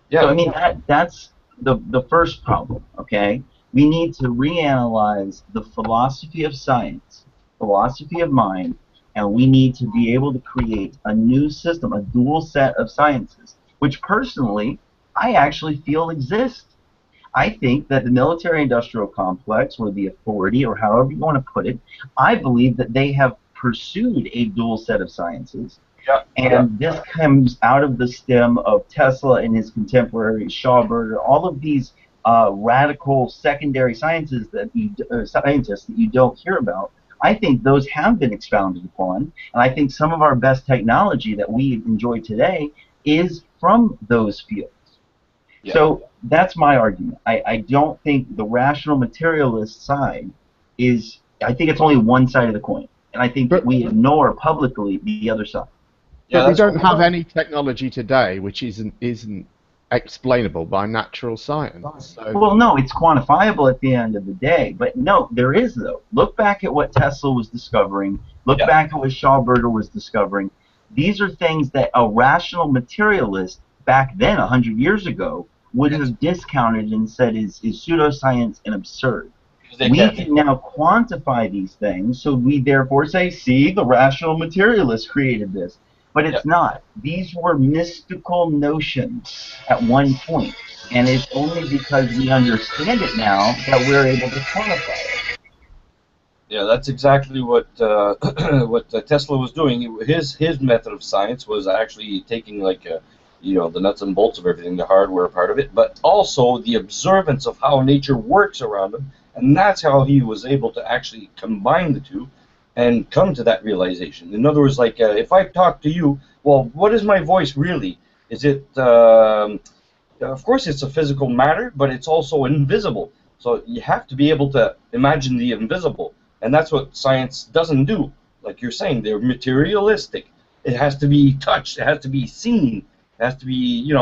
Yeah. So I mean that's the first problem. Okay, we need to reanalyze the philosophy of science, philosophy of mind, and we need to be able to create a new system, a dual set of sciences, which personally I actually feel exist. I think that the military-industrial complex, or the authority, or however you want to put it, I believe that they have pursued a dual set of sciences. And this comes out of the stem of Tesla and his contemporary Schauberger, all of these radical secondary sciences that scientists that you don't hear about. I think those have been expounded upon, and I think some of our best technology that we enjoy today is from those fields. Yeah. So that's my argument. I don't think the rational materialist side is I think it's only one side of the coin, and I think But- we ignore publicly the other side. But we that's don't what- have any technology today which isn't explainable by natural science. So Well, no, it's quantifiable at the end of the day. But no, there is, though. Look back at what Tesla was discovering. Look Yeah. back at what Schauberger was discovering. These are things that a rational materialist back then, 100 years ago, would have discounted and said is pseudoscience and absurd. because they We can't. can now quantify these things, so we therefore say, see, the rational materialist created this. But it's not. These were mystical notions at one point, and it's only because we understand it now that we're able to quantify it. Yeah, that's exactly what what Tesla was doing. His method of science was actually taking like the nuts and bolts of everything, the hardware part of it, but also the observance of how nature works around him, and that's how he was able to actually combine the two and come to that realization. In other words, like if I talk to you, well, what is my voice really? Is it of course it's a physical matter, but it's also invisible. So you have to be able to imagine the invisible. And that's what science doesn't do. Like you're saying, they're materialistic. It has to be touched. It has to be seen. It has to be,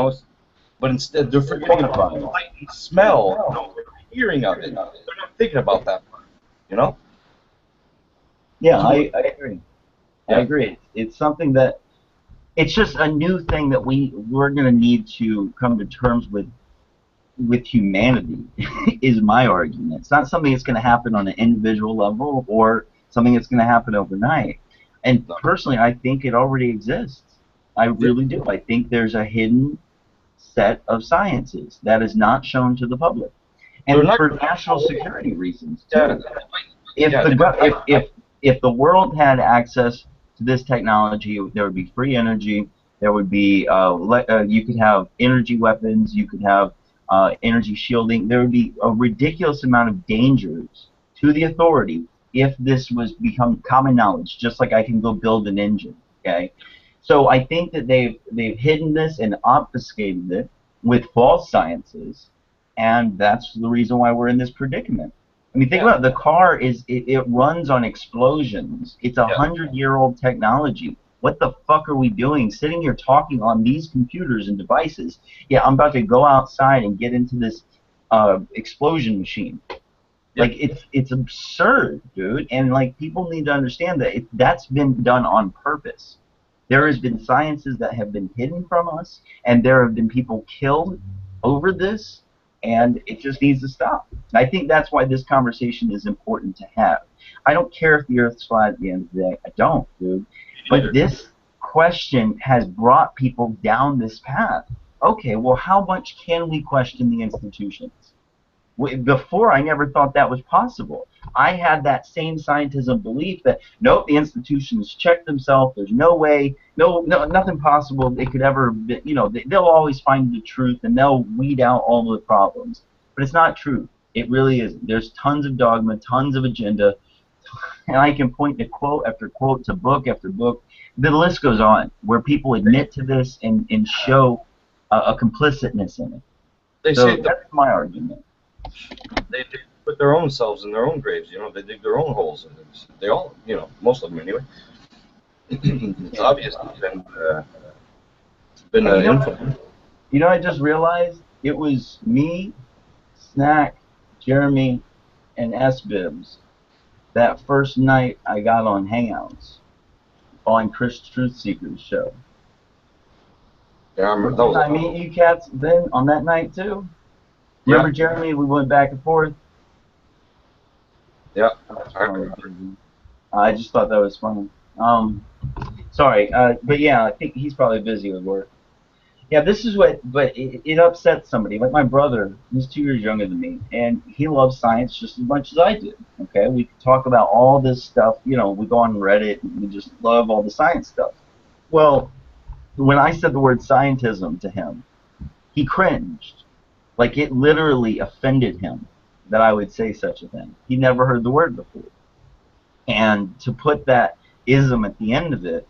but instead they're forgetting about the light and smell, hearing of it. They're not thinking about that part. Yeah, I agree. Yeah. I agree. It's something that it's just a new thing that we're going to need to come to terms with humanity is my argument. It's not something that's going to happen on an individual level or something that's going to happen overnight. And personally, I think it already exists. I really do. I think there's a hidden set of sciences that is not shown to the public, and for national security reasons too. If the world had access to this technology, there would be free energy. There would be you could have energy weapons. You could have energy shielding. There would be a ridiculous amount of dangers to the authority if this was become common knowledge. Just like I can go build an engine. Okay, so I think that they've hidden this and obfuscated it with false sciences, and that's the reason why we're in this predicament. I mean, think about it. The car it runs on explosions. It's 100-year-old technology. What the fuck are we doing sitting here talking on these computers and devices? Yeah, I'm about to go outside and get into this explosion machine. Like, it's absurd, dude. And, like, people need to understand that that's been done on purpose. There has been sciences that have been hidden from us, and there have been people killed over this, and it just needs to stop. I think that's why this conversation is important to have. I don't care if the Earth's flat at the end of the day. I don't, dude. But this question has brought people down this path. Okay, well, how much can we question the institutions? Before, I never thought that was possible. I had that same scientism belief that, nope, the institutions check themselves. There's no way, nothing possible they could ever, they'll always find the truth and they'll weed out all the problems. But it's not true. It really isn't. There's tons of dogma, tons of agenda, and I can point to quote after quote, to book after book. The list goes on, where people admit to this and show a complicitness in it. So that's my argument. They put their own selves in their own graves. They dig their own holes. They all, most of them anyway. It's obvious. It's been an influence. I just realized it was me, Snack, Jeremy, and S-Bibs that first night I got on Hangouts on Chris Truthseeker's show. Yeah, I remember that was. Did I meet you cats then on that night too? Remember, Jeremy? We went back and forth. Yeah. I just thought that was funny. Sorry, but yeah, I think he's probably busy with work. Yeah, this is but it upsets somebody. Like my brother, he's 2 years younger than me, and he loves science just as much as I do. Okay, we talk about all this stuff. We go on Reddit and we just love all the science stuff. Well, when I said the word scientism to him, he cringed. Like, it literally offended him that I would say such a thing. He never heard the word before. And to put that ism at the end of it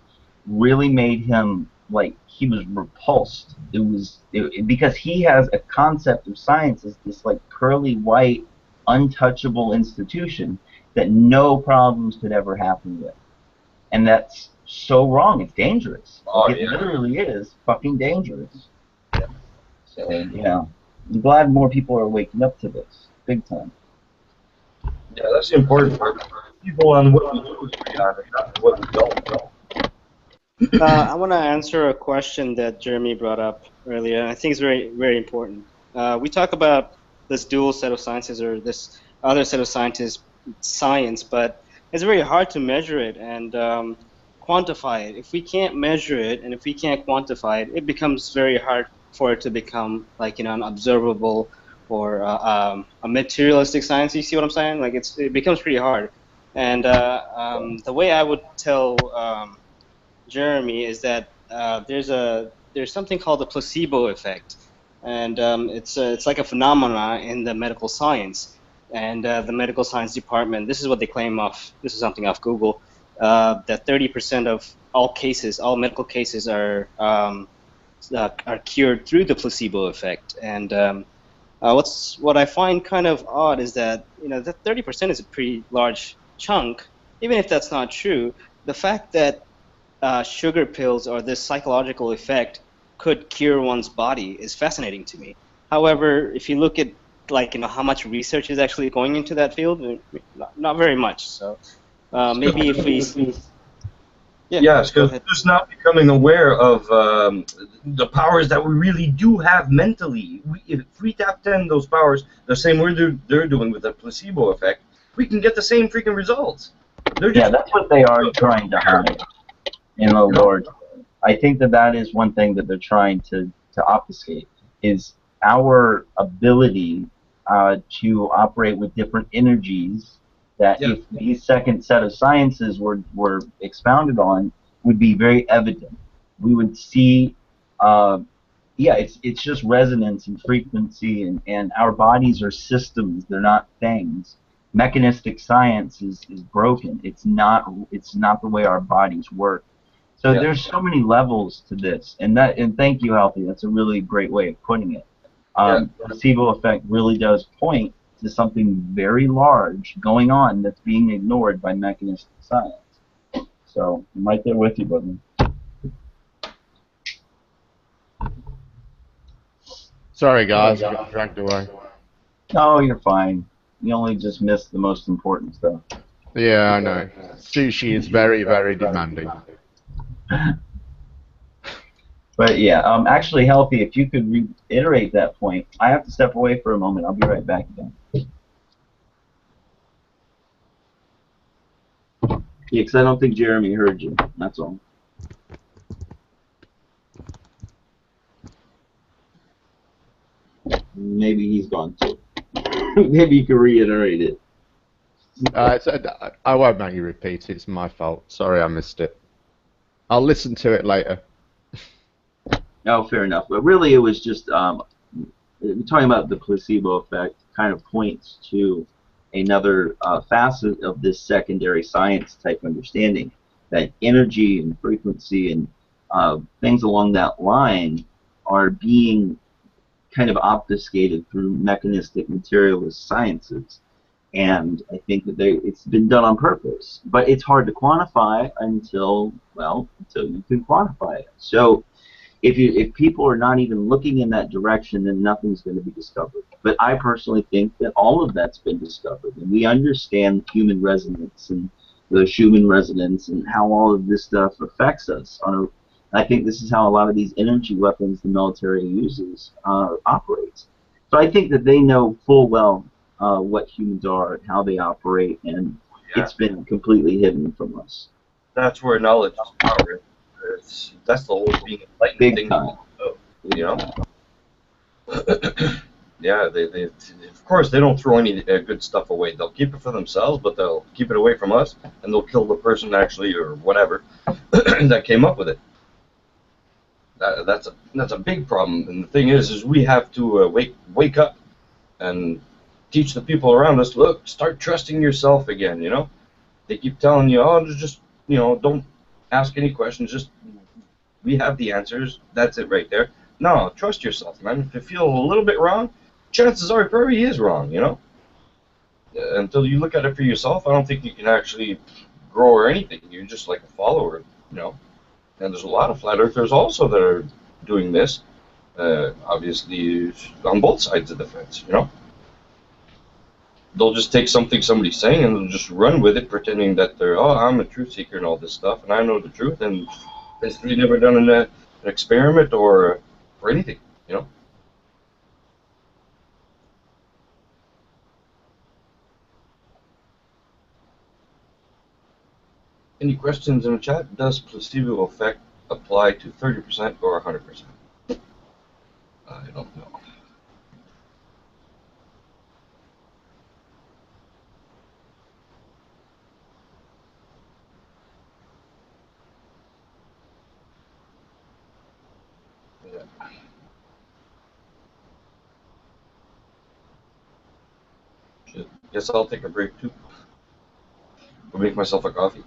really made him, like, he was repulsed. Because he has a concept of science as this, like, pearly white, untouchable institution that no problems could ever happen with. And that's so wrong. It's dangerous. Oh, Like, it literally is fucking dangerous. So, yeah. I'm glad more people are waking up to this. Big time. Yeah, that's the important part. People on what we do agree on and not what we don't. I want to answer a question that Jeremy brought up earlier. I think it's very, very important. We talk about this dual set of sciences or this other set of science, but it's very hard to measure it and quantify it. If we can't measure it and if we can't quantify it, it becomes very hard for it to become like, an observable or a materialistic science. You see what I'm saying? Like it becomes pretty hard. And the way I would tell Jeremy is that there's something called the placebo effect, and it's like a phenomenon in the medical science. And the medical science department, this is what they claim off. This is something off Google. That 30% of all cases, all medical cases, are cured through the placebo effect. And what I find kind of odd is that that 30% is a pretty large chunk. Even if that's not true, the fact that sugar pills or this psychological effect could cure one's body is fascinating to me. However, if you look at how much research is actually going into that field, not very much. So maybe if we Yes, because we're just not becoming aware of the powers that we really do have mentally. If we tap into those powers the same way they're doing with the placebo effect, we can get the same freaking results. Yeah, that's what they are trying to hide in the Lord. I think that is one thing that they're trying to obfuscate, is our ability to operate with different energies that if these second set of sciences were expounded on, would be very evident. We would see, it's just resonance and frequency, and our bodies are systems, they're not things. Mechanistic science is broken. It's not the way our bodies work. So there's so many levels to this, and thank you, Healthy. That's a really great way of putting it. The placebo effect really does point to something very large going on that's being ignored by mechanistic science. So I'm right there with you, brother. Sorry, guys, I got dragged away. No, you're fine. You only just missed the most important stuff. Yeah, I know. Sushi is very, very demanding. But yeah, actually, Healthy, if you could reiterate that point. I have to step away for a moment. I'll be right back again. Yeah, because I don't think Jeremy heard you. That's all. Maybe he's gone too. Maybe you can reiterate it. I won't make you repeat it. It's my fault. Sorry I missed it. I'll listen to it later. No, fair enough. But really, it was just talking about the placebo effect kind of points to another facet of this secondary science type understanding, that energy and frequency and things along that line are being kind of obfuscated through mechanistic materialist sciences. And I think that it's been done on purpose. But it's hard to quantify until you can quantify it. So if people are not even looking in that direction, then nothing's going to be discovered. But I personally think that all of that's been discovered, and we understand human resonance and the Schumann resonance and how all of this stuff affects us. I think this is how a lot of these energy weapons the military uses operates. So I think that they know full well what humans are and how they operate, and it's been completely hidden from us. That's where knowledge is power. That's the whole being enlightened Big thing. time. You know. Yeah, they of course they don't throw any good stuff away. They'll keep it for themselves, but they'll keep it away from us, and they'll kill the person actually or whatever that came up with it. That's a big problem. And the thing is we have to wake up and teach the people around us. Look, start trusting yourself again. You know, they keep telling you, just don't ask any questions. Just we have the answers. That's it right there. No, trust yourself, man. If you feel a little bit wrong, chances are it probably is wrong. You know. until you look at it for yourself, I don't think you can actually grow or anything. You're just like a follower, you know. And there's a lot of flat earthers also that are doing this, obviously on both sides of the fence, you know. They'll just take something somebody's saying and they'll just run with it, pretending that they're, oh, I'm a truth seeker and all this stuff, and I know the truth, and basically never done an experiment or anything, you know. Any questions in the chat? Does placebo effect apply to 30% or 100%? I don't know. Yeah. Guess I'll take a break too. Go make myself a coffee.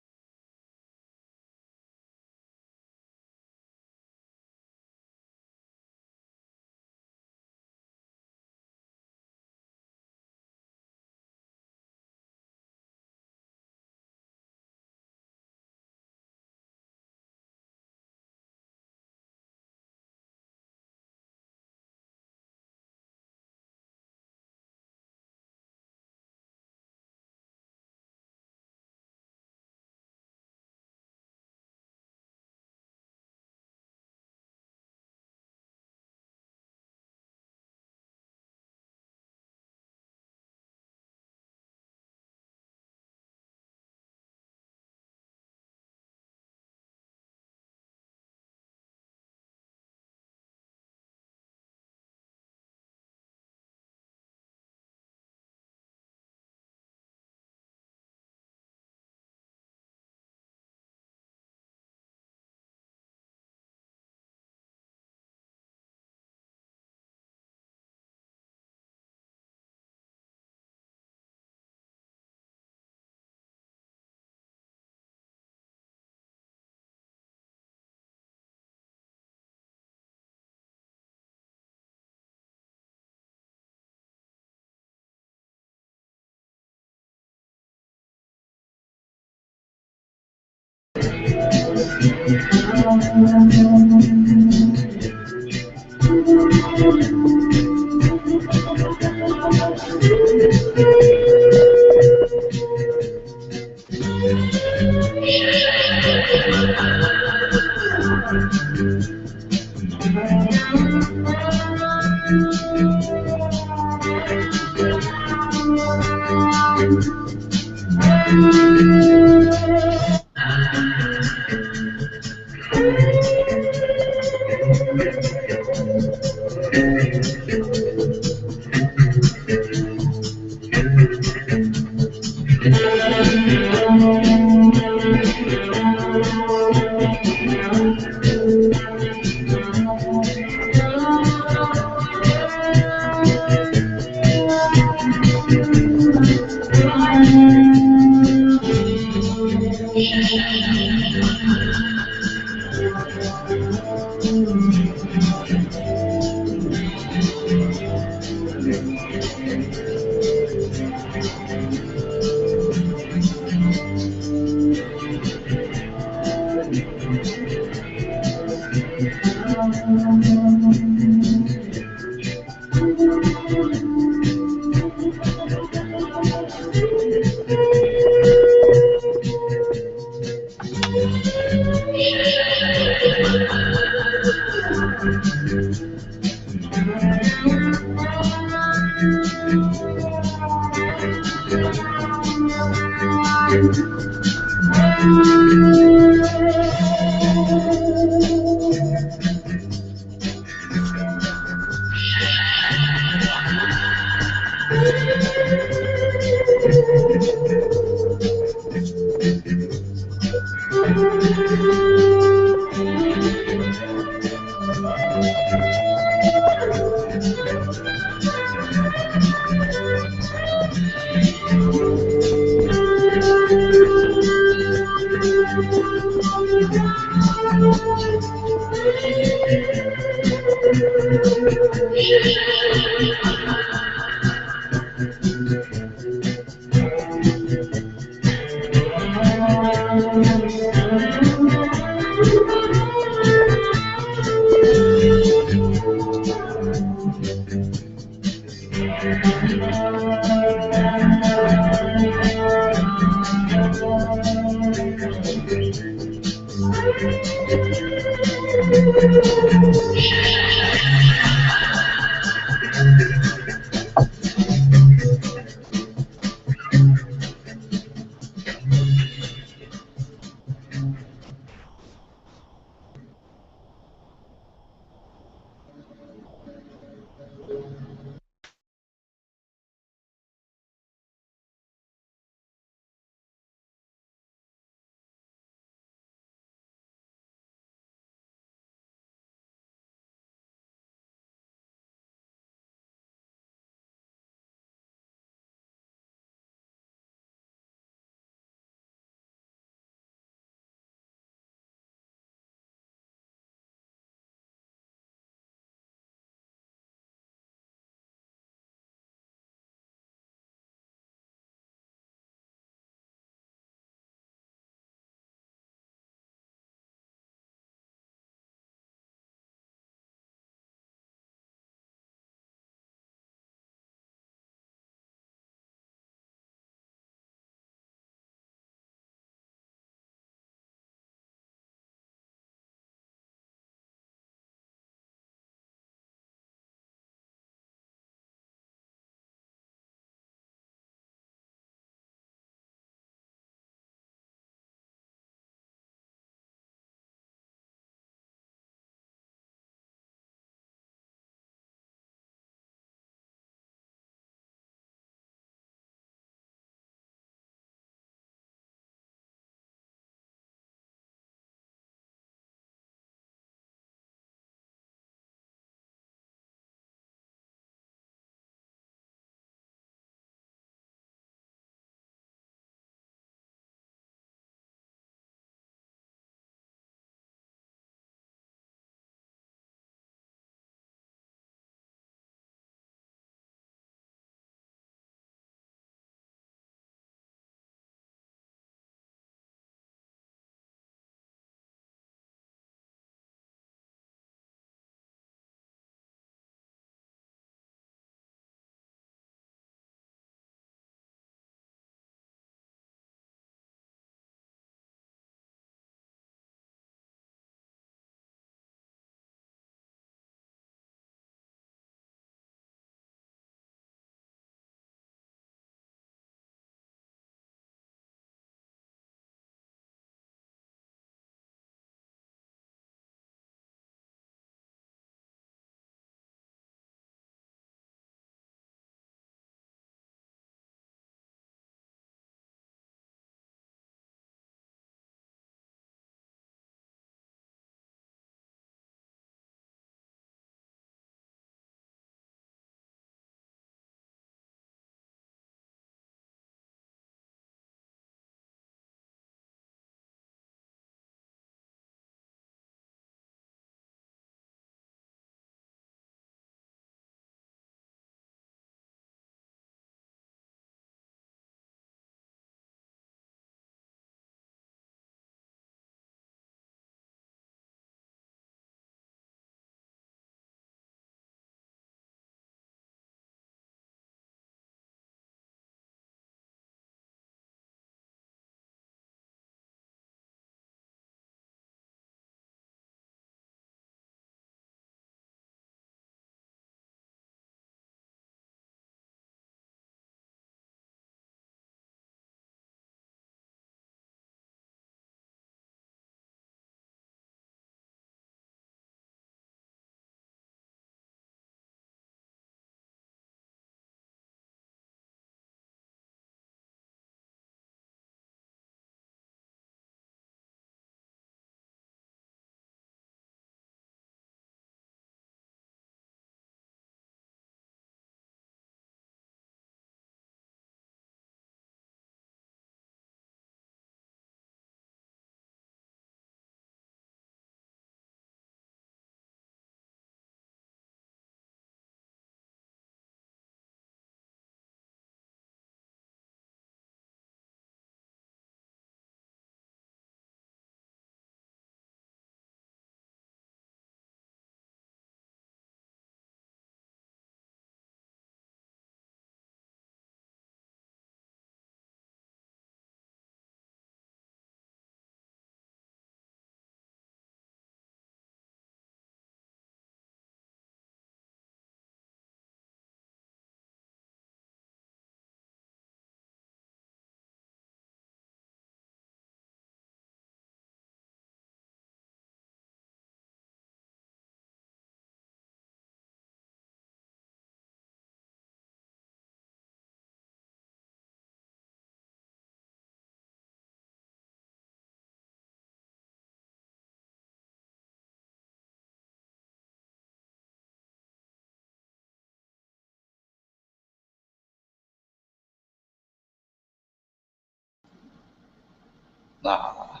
Ah,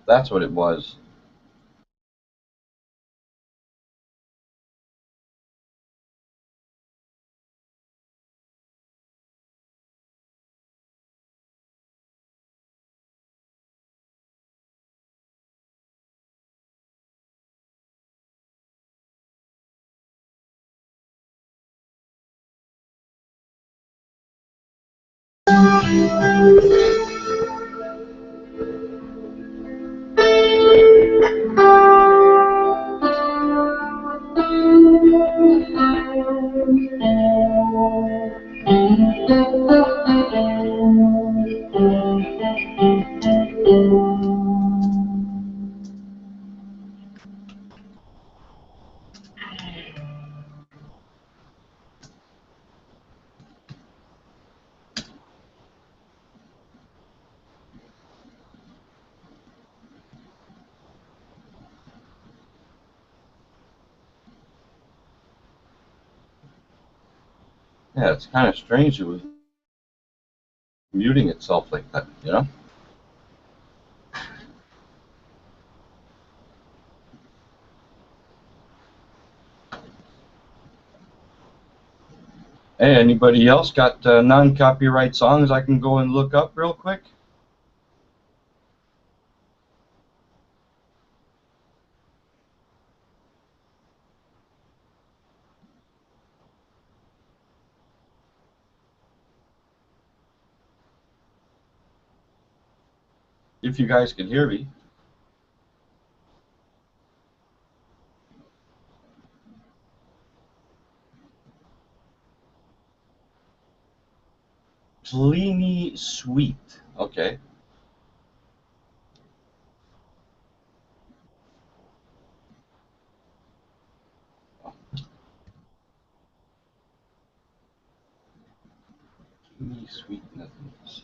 that's what it was. Yeah, it's kind of strange it was muting itself like that, you know? Hey, anybody else got non-copyright songs I can go and look up real quick? If you guys can hear me. Pliny Sweet. Okay. Pliny Sweet Nothings.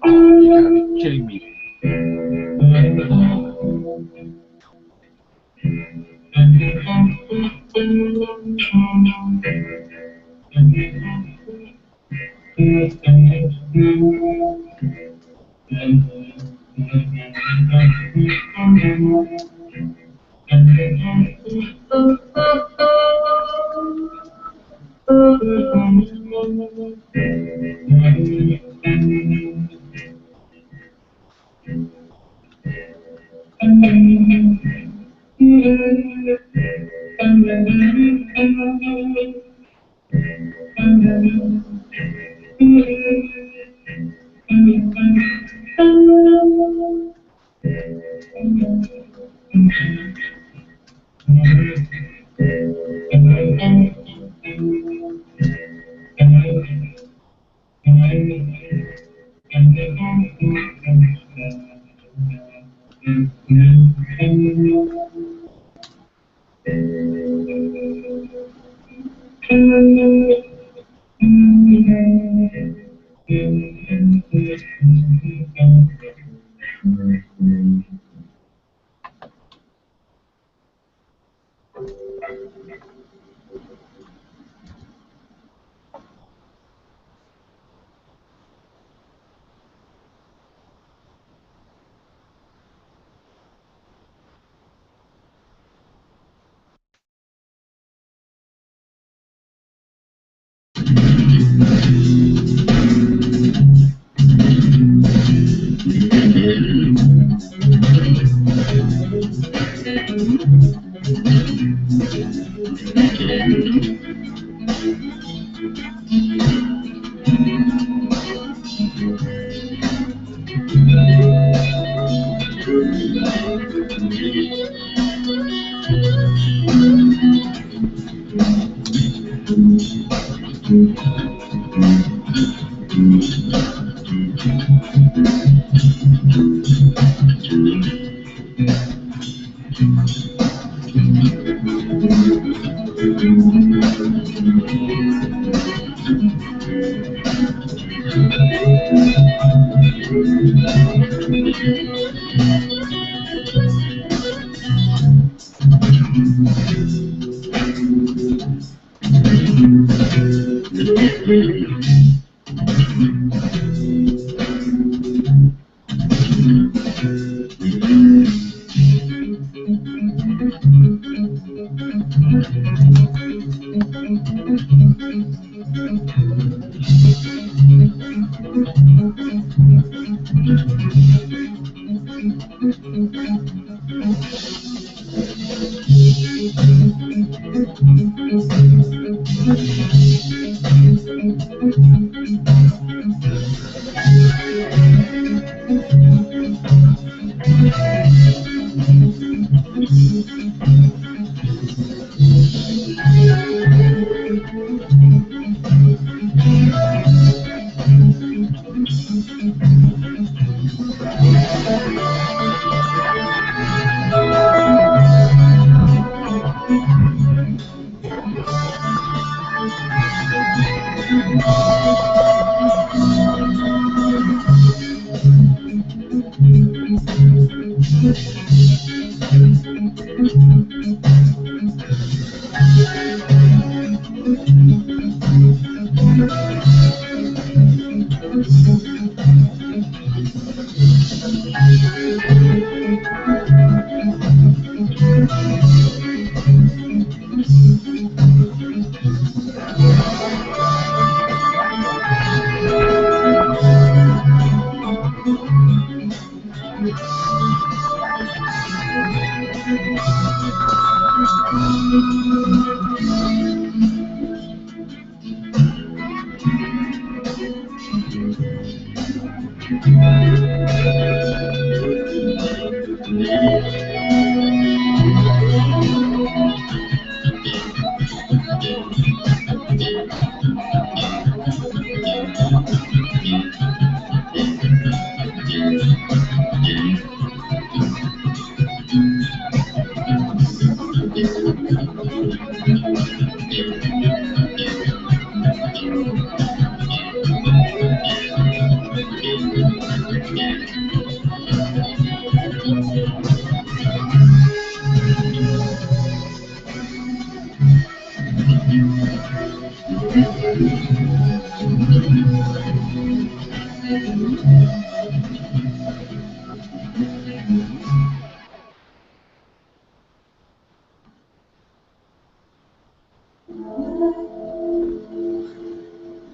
Oh, you gotta be kidding me.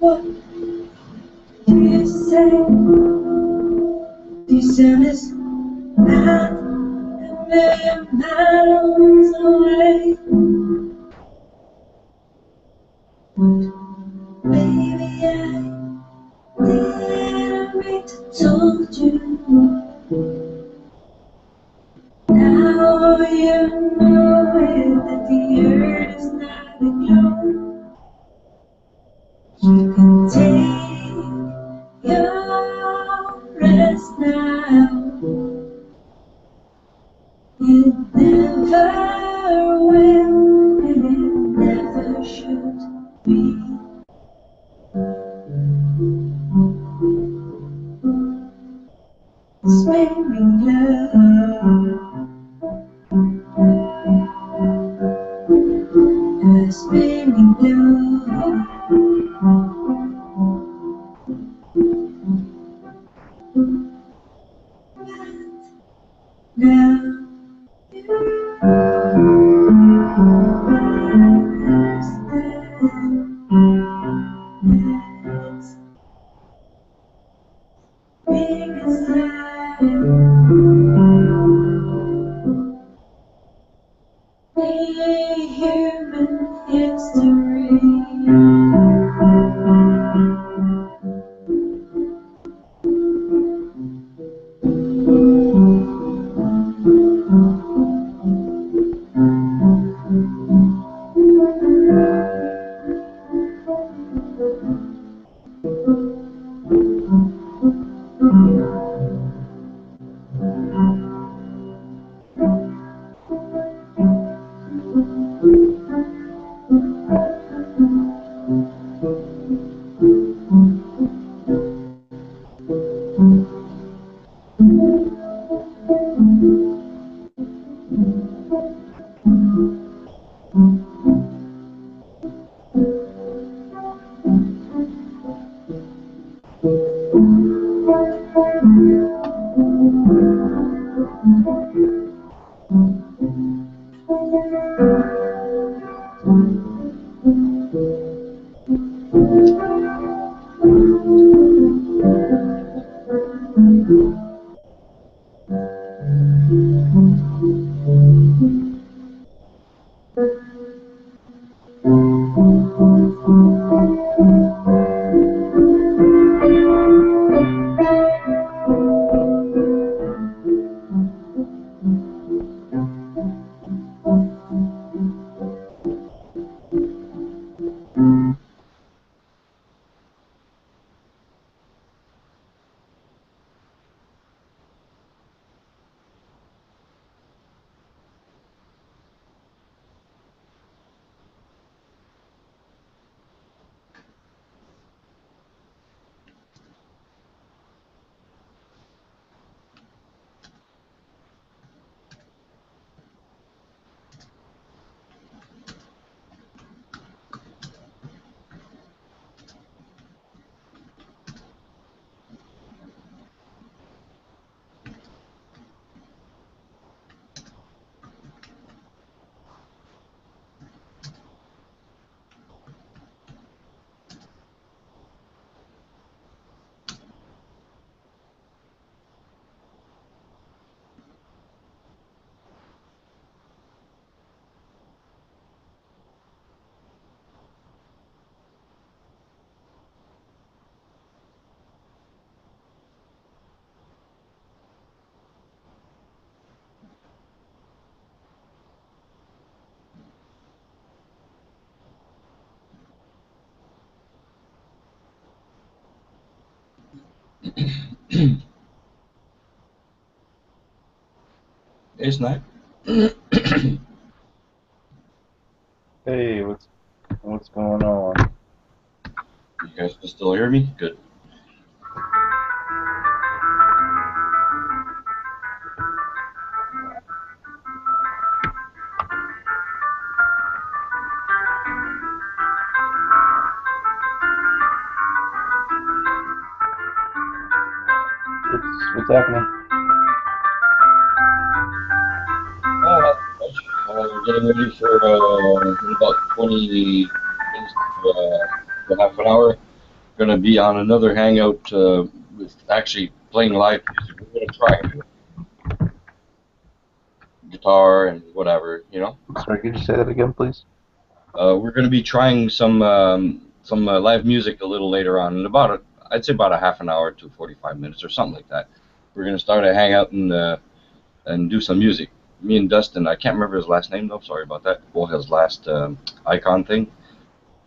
What do you say? Do you send us out a million miles away? What, baby, I didn't mean to told you. Now you know it, that the earth is not a globe. You can take your rest now. It never will, and it never should be. Spinning love, a spinning love. Now human history. Hey, Snipe. Hey, what's going on? You guys can still hear me? Good. What's happening? Oh, not much. Getting ready for in about 20 minutes to half an hour. Gonna be on another hangout with actually playing live music. We're gonna try anyway. Guitar and whatever, you know. Sorry, could you say that again, please? We're gonna be trying some live music a little later on in I'd say about a half an hour to 45 minutes or something like that. We're gonna start a hangout and do some music. Me and Dustin, I can't remember his last name though. Sorry about that. Well, his last icon thing.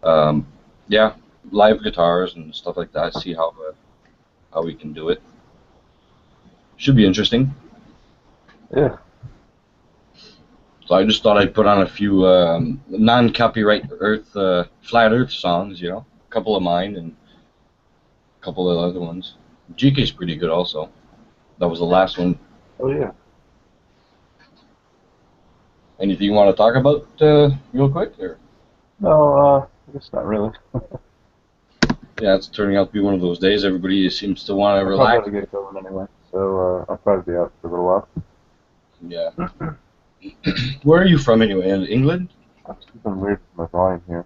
Um, yeah, live guitars and stuff like that. See how we can do it. Should be interesting. Yeah. So I just thought I'd put on a few non-copyright flat Earth songs. You know, a couple of mine and a couple of other ones. GK's pretty good also. That was the last one. Oh yeah. Anything you want to talk about real quick? Or? No, I guess not really. Yeah, it's turning out to be one of those days. Everybody seems to want to I probably relax. ought to get going anyway, so I'll probably be out for a little while. Yeah. Where are you from anyway? In England? It's something weird with my volume here.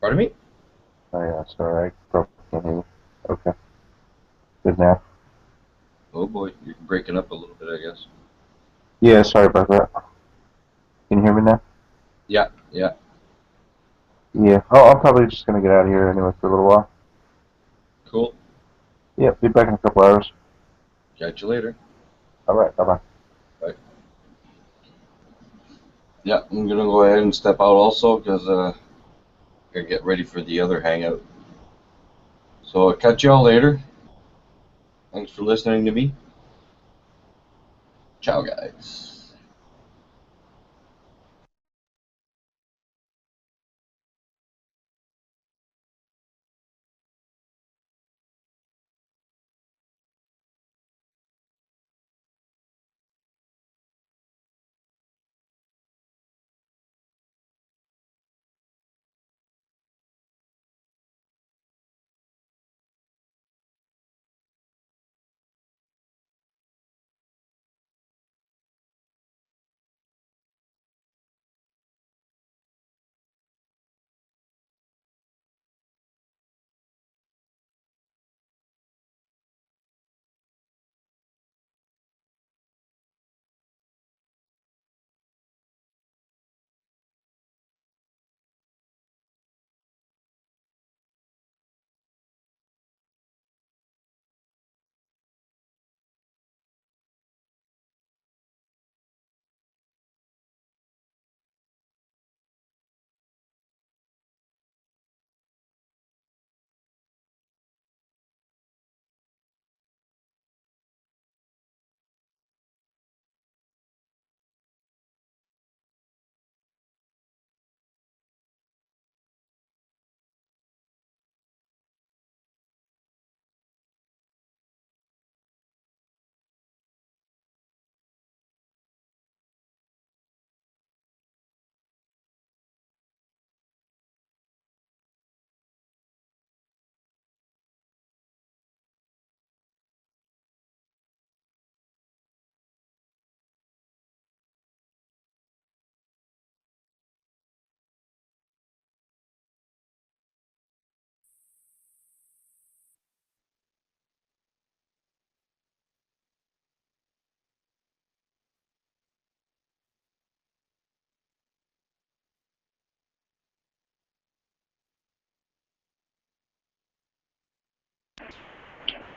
Pardon me? Oh yeah, sorry, I probably can't hear you. Okay. Good now. Oh boy, you're breaking up a little bit, I guess. Yeah, sorry about that. Can you hear me now? Yeah, yeah. Yeah. Oh, I'm probably just gonna get out of here anyway for a little while. Cool. Yeah, be back in a couple hours. Catch you later. All right, bye-bye. Bye. Yeah, I'm gonna go ahead and step out also because gotta get ready for the other hangout. So I'll catch y'all later. Thanks for listening to me. Ciao, guys.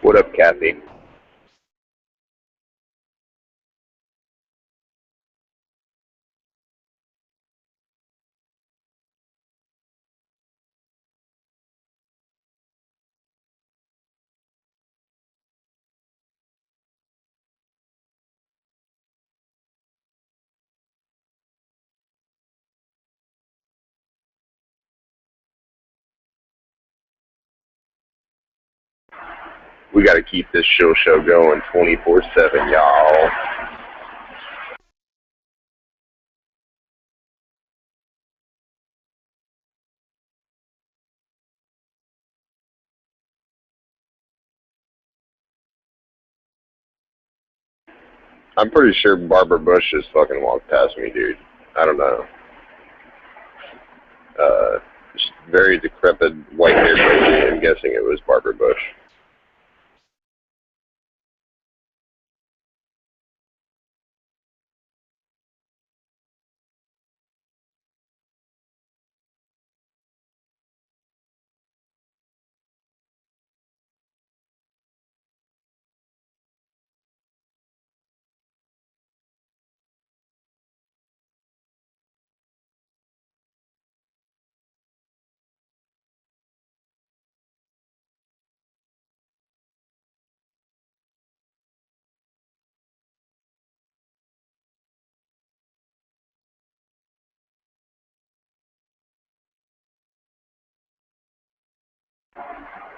What up, Kathy? We got to keep this show going 24/7, y'all. I'm pretty sure Barbara Bush just fucking walked past me, dude. I don't know. Just very decrepit, white-haired lady. I'm guessing it was Barbara Bush.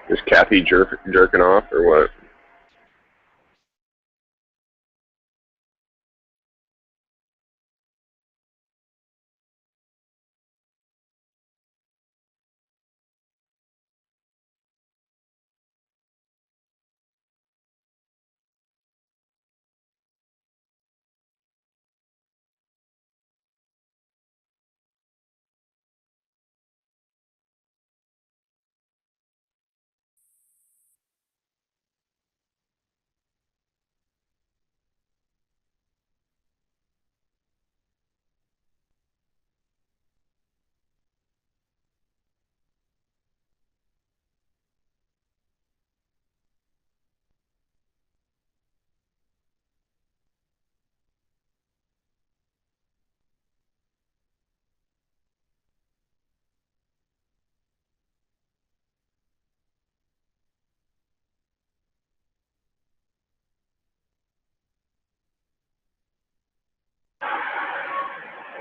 Is Kathy jerking off or what?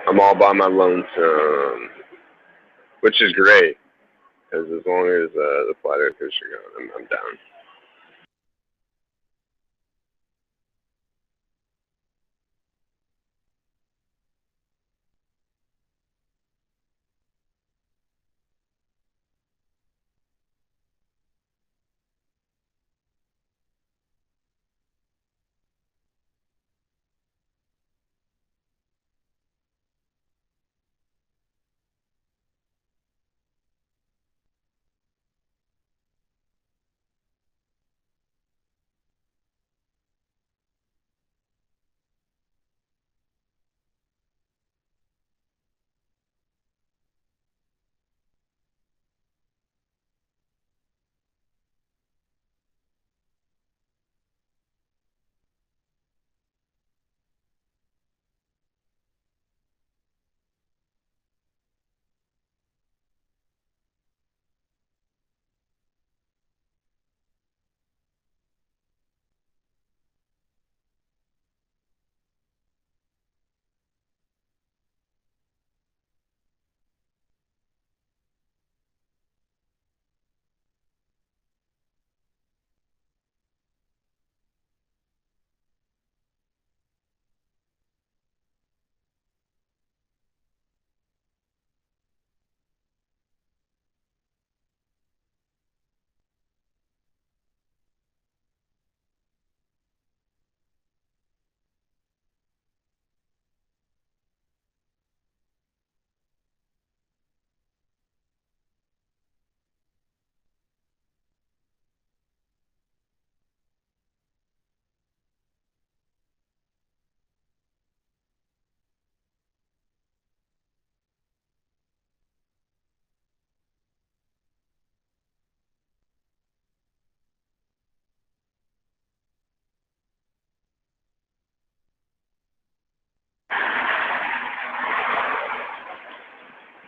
I'm all by my lonesome, which is great, because as long as the flat earthers are gone, I'm down.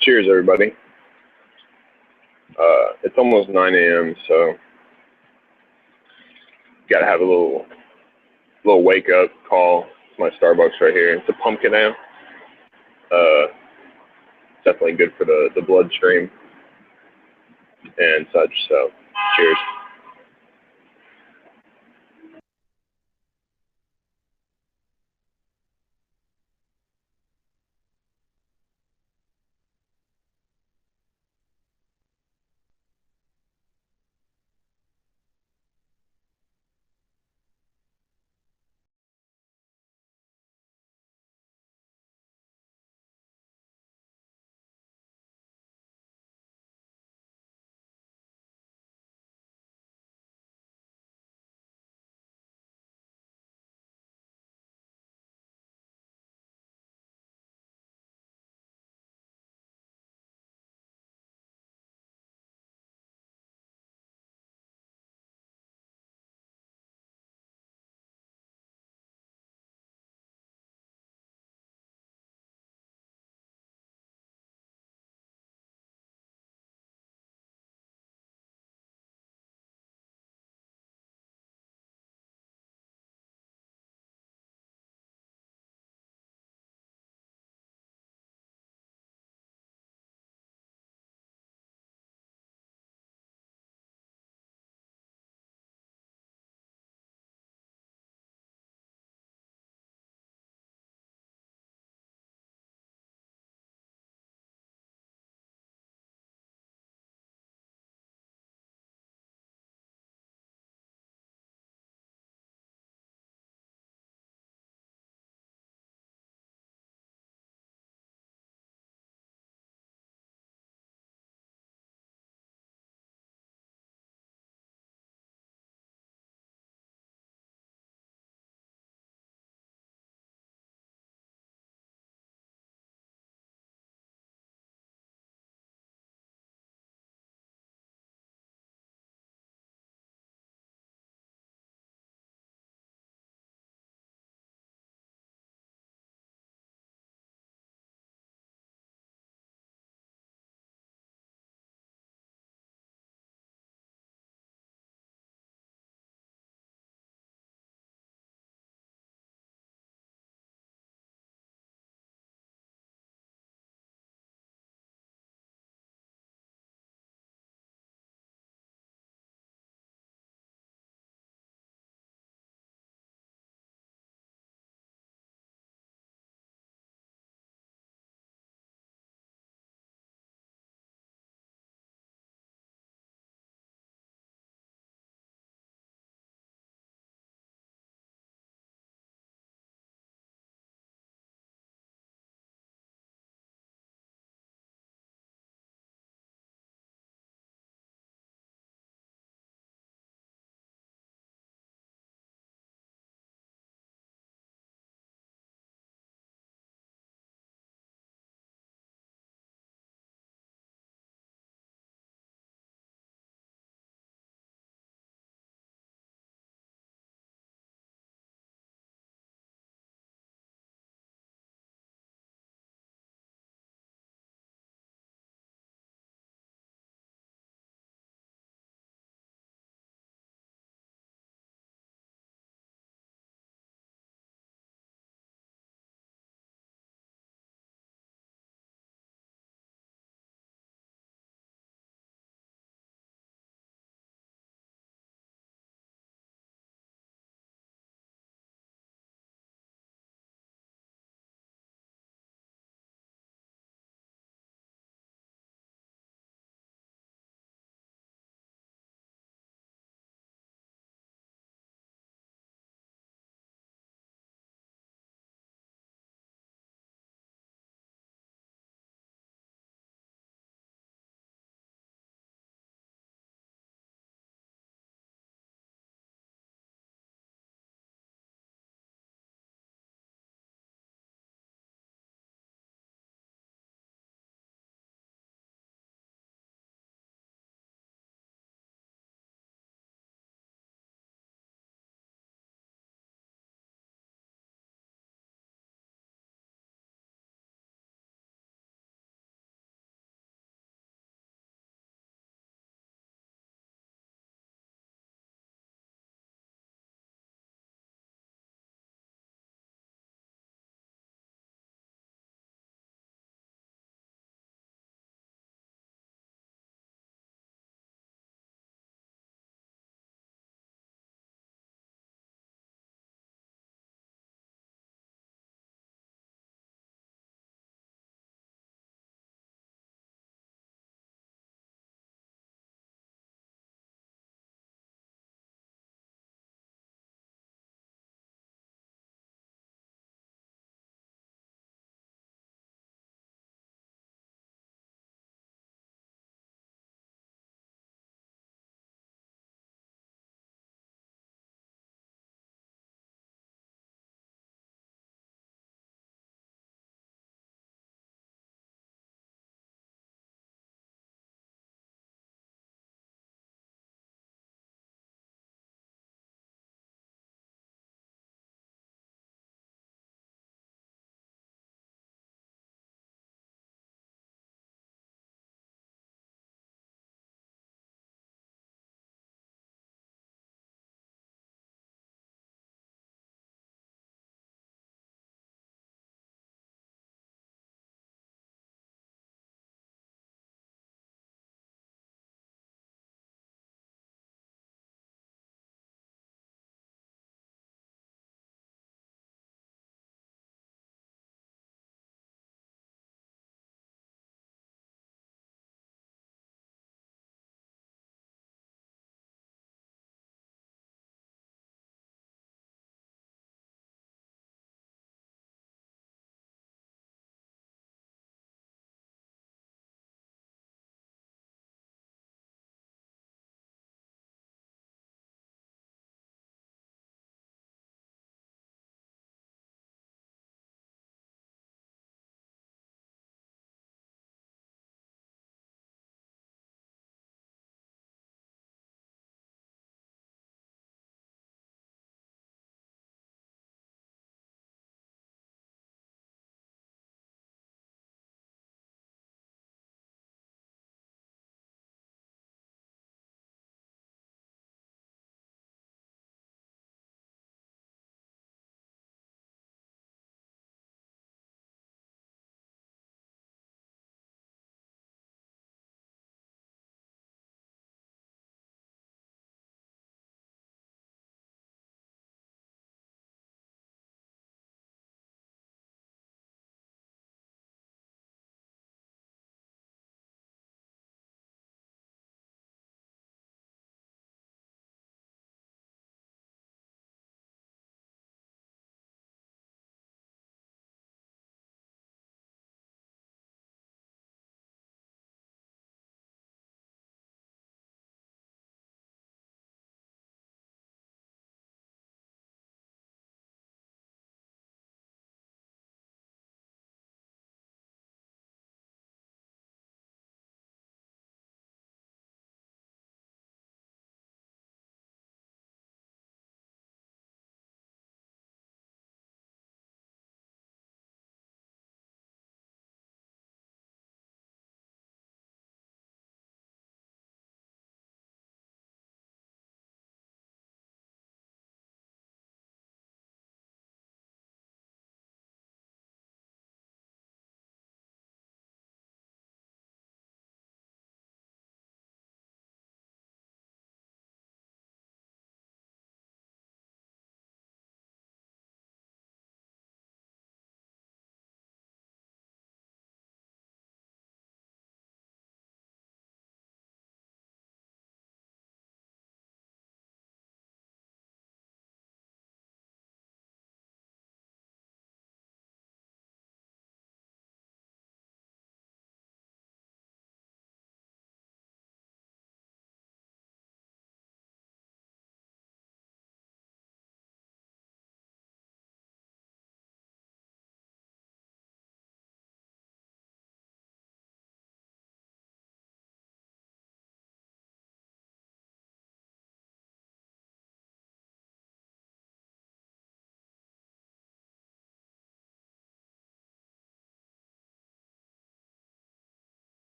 Cheers, everybody. It's almost 9 a.m., so got to have a little wake up call. It's my Starbucks right here. It's a pumpkin ale. Definitely good for the bloodstream and such. So, cheers.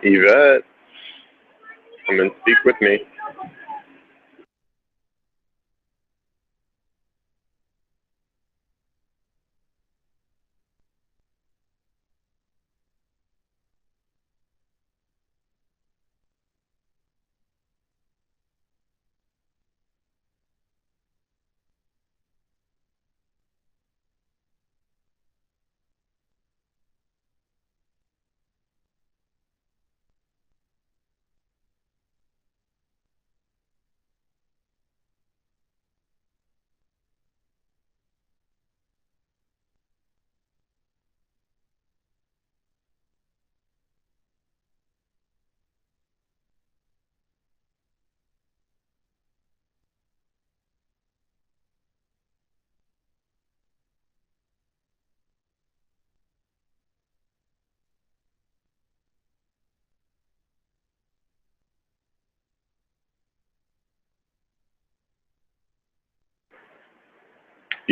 Yvette, come and speak with me.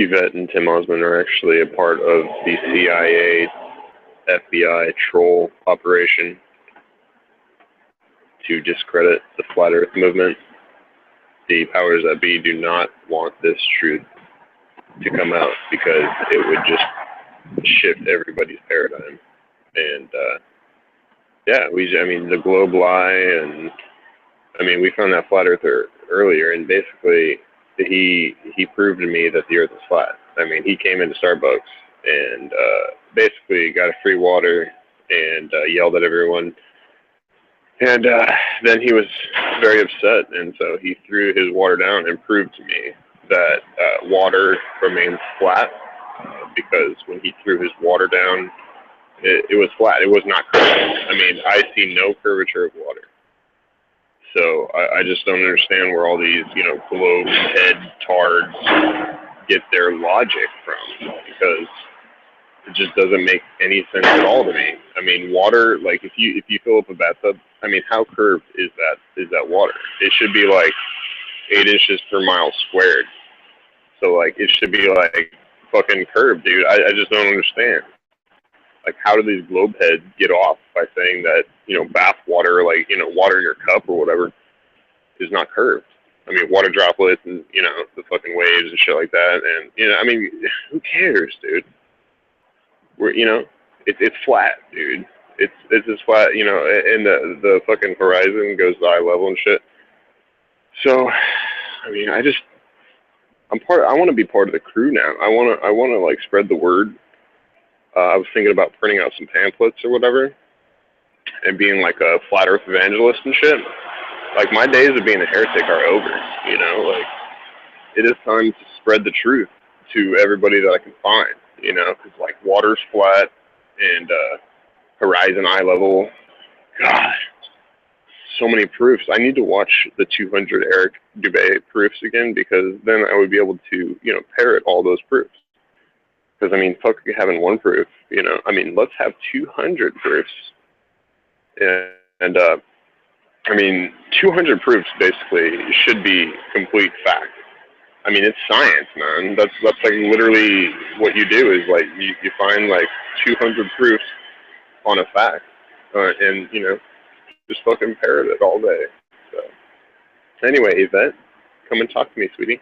Yvette and Tim Osmond are actually a part of the CIA FBI troll operation to discredit the flat earth movement. The powers that be do not want this truth to come out because it would just shift everybody's paradigm. And I mean, the globe lie, and I mean, we found that flat earther earlier, and basically he proved to me that the earth is flat. I mean, he came into Starbucks and basically got a free water and yelled at everyone. And then he was very upset, and so he threw his water down and proved to me that water remains flat because when he threw his water down, it was flat. It was not curved. I mean, I see no curvature of water. So I just don't understand where all these, globe head tards get their logic from, because it just doesn't make any sense at all to me. I mean, water, like if you fill up a bathtub, I mean, how curved is that water? It should be like 8 inches per mile squared. So like it should be like fucking curved, dude. I just don't understand. Like, how do these globe heads get off by saying that, bath water, like, water in your cup or whatever, is not curved? I mean, water droplets and, the fucking waves and shit like that. And, I mean, who cares, dude? It's flat, dude. It's just flat, and the fucking horizon goes to eye level and shit. So, I mean, I want to be part of the crew now. I want to like spread the word. I was thinking about printing out some pamphlets or whatever and being like a flat earth evangelist and shit. Like, my days of being a heretic are over, like it is time to spread the truth to everybody that I can find, because like water's flat and horizon eye level. God, so many proofs. I need to watch the 200 Eric Dubé proofs again, because then I would be able to, parrot all those proofs. Because, I mean, fuck having one proof, I mean, let's have 200 proofs. And I mean, 200 proofs basically should be complete fact. I mean, it's science, man. That's like literally what you do is like you find like 200 proofs on a fact, and just fucking parrot it all day. So anyway, Yvette, come and talk to me, sweetie.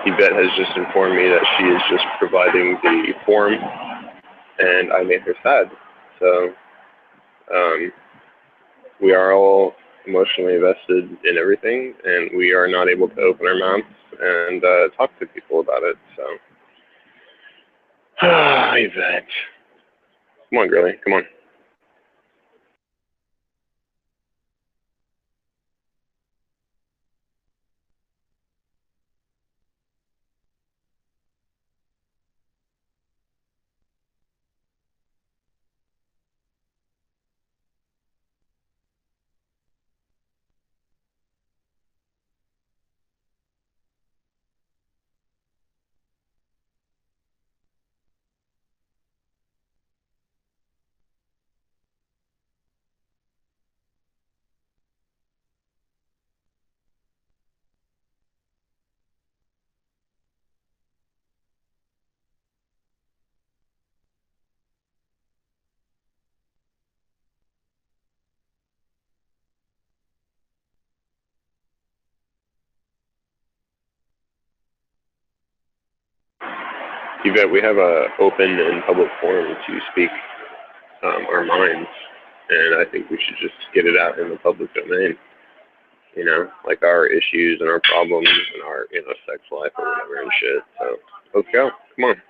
Yvette has just informed me that she is just providing the form, and I made her sad. So we are all emotionally invested in everything, and we are not able to open our mouths and talk to people about it. So, Yvette, come on, girlie, come on. Yvette, we have a open and public forum to speak our minds, and I think we should just get it out in the public domain. You know, like our issues and our problems and our, you know, sex life or whatever and shit. So let's go. Come on.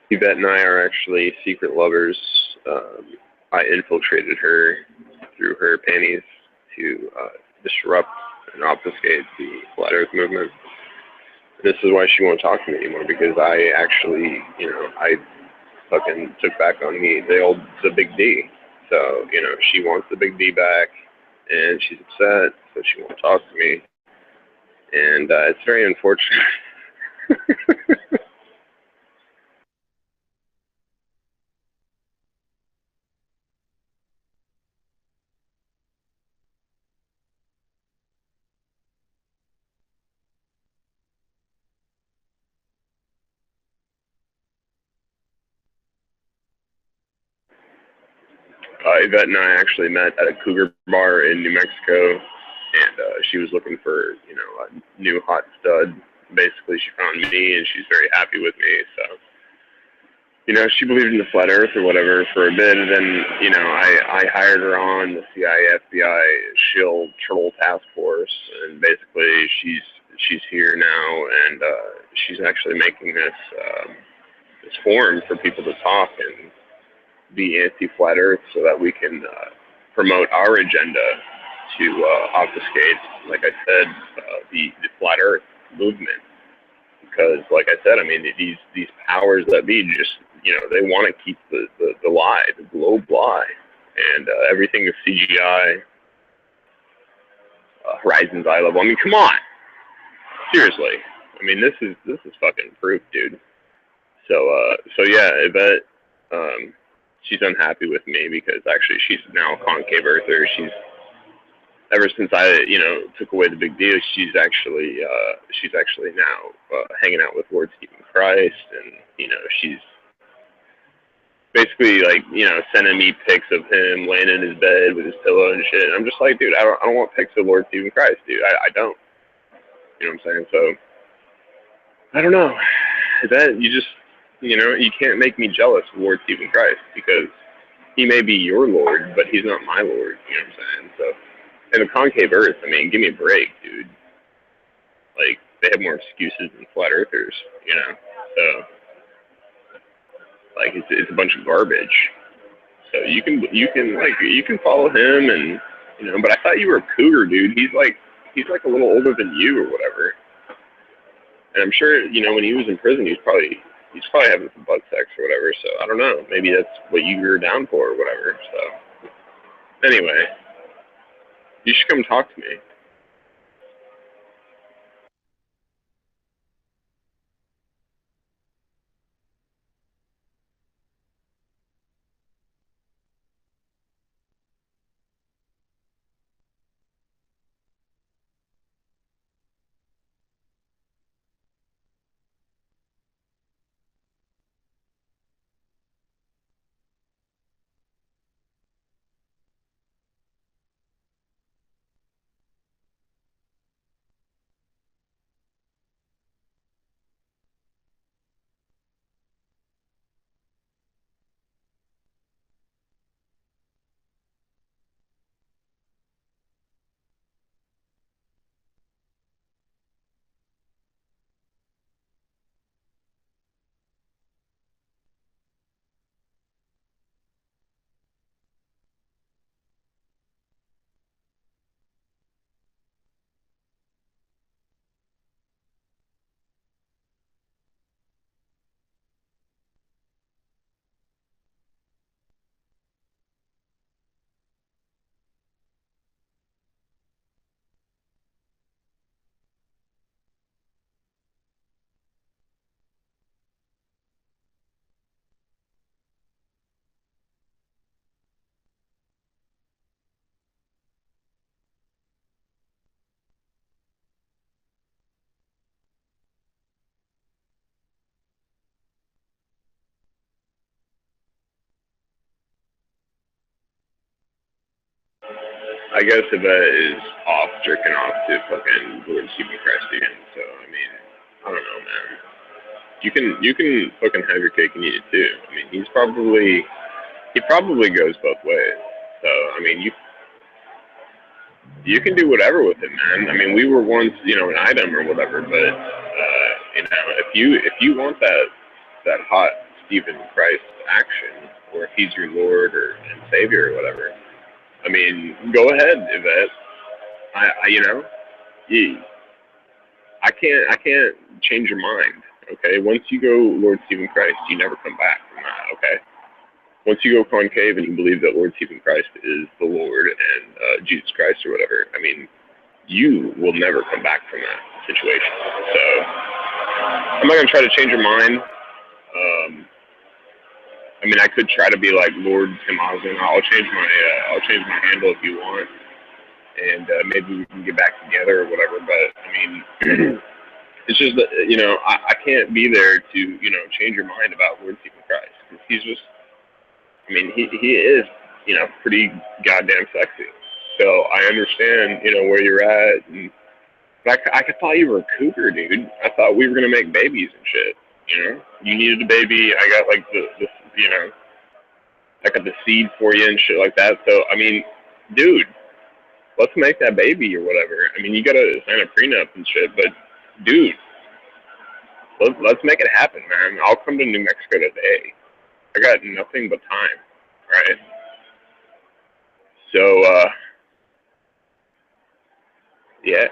Yvette and I are actually secret lovers. I infiltrated her through her panties to disrupt and obfuscate the Flat Earth movement. This is why she won't talk to me anymore, because I actually, you know, I fucking took back on the big D. So, you know, she wants the big D back, and she's upset, so she won't talk to me. And it's very unfortunate. Yvette and I actually met at a cougar bar in New Mexico, and she was looking for, you know, a new hot stud. Basically, she found me, and she's very happy with me. So, you know, she believed in the flat Earth or whatever for a bit, and then, you know, I hired her on the CIA, FBI, Shield Turtle Task Force, and basically she's here now, and she's actually making this forum for people to talk and be anti-flat Earth, so that we can promote our agenda to obfuscate, like I said, the flat Earth movement. Because, like I said, I mean, these powers that be just, you know, they want to keep the lie, the globe lie, and everything is CGI. Horizon's eye level. I mean, come on, seriously. I mean, this is fucking proof, dude. So yeah, Yvette, she's unhappy with me because actually she's now a concave earther. She's, ever since I, you know, took away the big deal, she's actually now hanging out with Lord Stephen Christ, and, you know, she's basically, like, you know, sending me pics of him laying in his bed with his pillow and shit. And I'm just like, dude, I don't want pics of Lord Stephen Christ, dude. I don't. You know what I'm saying? So I don't know. That you just, you know, you can't make me jealous of Lord Stephen Christ, because he may be your Lord, but he's not my Lord. You know what I'm saying? So, and the concave Earth, I mean, give me a break, dude. Like, they have more excuses than flat earthers, you know? So, like, it's a bunch of garbage. So you can follow him, and, you know, but I thought you were a cougar, dude. He's like a little older than you or whatever. And I'm sure, you know, when he was in prison, he's probably having some butt sex or whatever. So I don't know. Maybe that's what you were down for or whatever. So anyway, you should come talk to me. I guess Yvette is off jerking off to fucking Lord Stephen Christ again. So I mean, I don't know, man. You can fucking have your cake and eat it too. I mean, he probably goes both ways. So I mean, you can do whatever with it, man. I mean, we were once, an item or whatever, but if you want that hot Stephen Christ action, or if he's your Lord and Savior or whatever, I mean, go ahead, Yvette. I can't change your mind. Okay, once you go Lord Stephen Christ, you never come back from that. Okay, once you go concave and you believe that Lord Stephen Christ is the Lord and Jesus Christ or whatever, I mean, you will never come back from that situation. So I'm not gonna try to change your mind. I mean, I could try to be like Lord Hamazin. I'll change my handle if you want, and maybe we can get back together or whatever. But I mean, it's just that I can't be there to change your mind about Lord Stephen Christ, because he's just, I mean, he is pretty goddamn sexy. So I understand where you're at, and I thought you were a cougar, dude. I thought we were gonna make babies and shit. You needed a baby. I got like the I got the seed for you and shit like that. So I mean, dude, let's make that baby or whatever. I mean, you gotta sign a prenup and shit, but dude, let's make it happen, man. I'll come to New Mexico today. I got nothing but time, right? So yeah.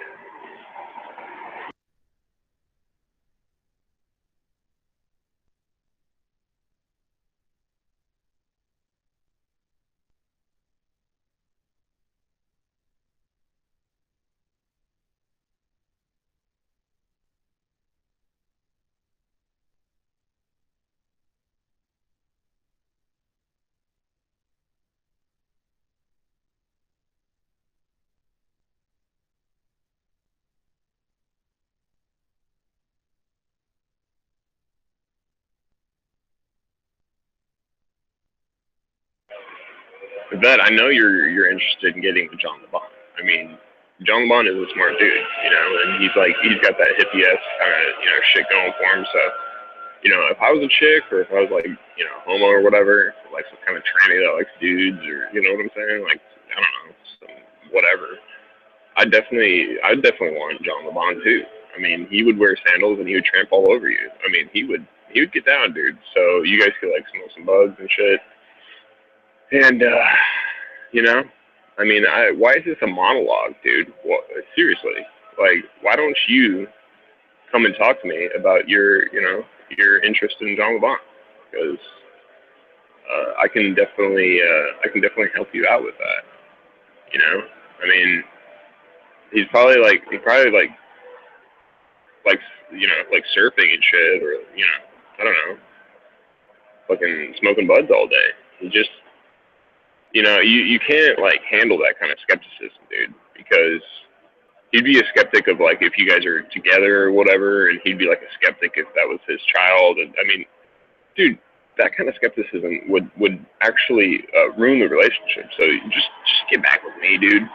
But I know you're interested in getting with John LeBon. I mean, John LeBon is a smart dude, and he's got that hippie-esque kind of shit going for him. So, if I was a chick, or if I was like homo or whatever, like some kind of tranny that likes dudes, or you know what I'm saying, like I don't know, some whatever, I'd definitely want John LeBon too. I mean, he would wear sandals and he would tramp all over you. I mean, he would get down, dude. So you guys could like smoke some bugs and shit. And, I mean, why is this a monologue, dude? Well, seriously, like, why don't you come and talk to me about your interest in John LeBon? Because I can definitely help you out with that. I mean, he's probably like surfing and shit, or I don't know, fucking smoking buds all day. He just, you can't like handle that kind of skepticism, dude, because he'd be a skeptic of like if you guys are together or whatever, and he'd be like a skeptic if that was his child. And I mean, dude, that kind of skepticism would actually ruin the relationship. So just get back with me, dude.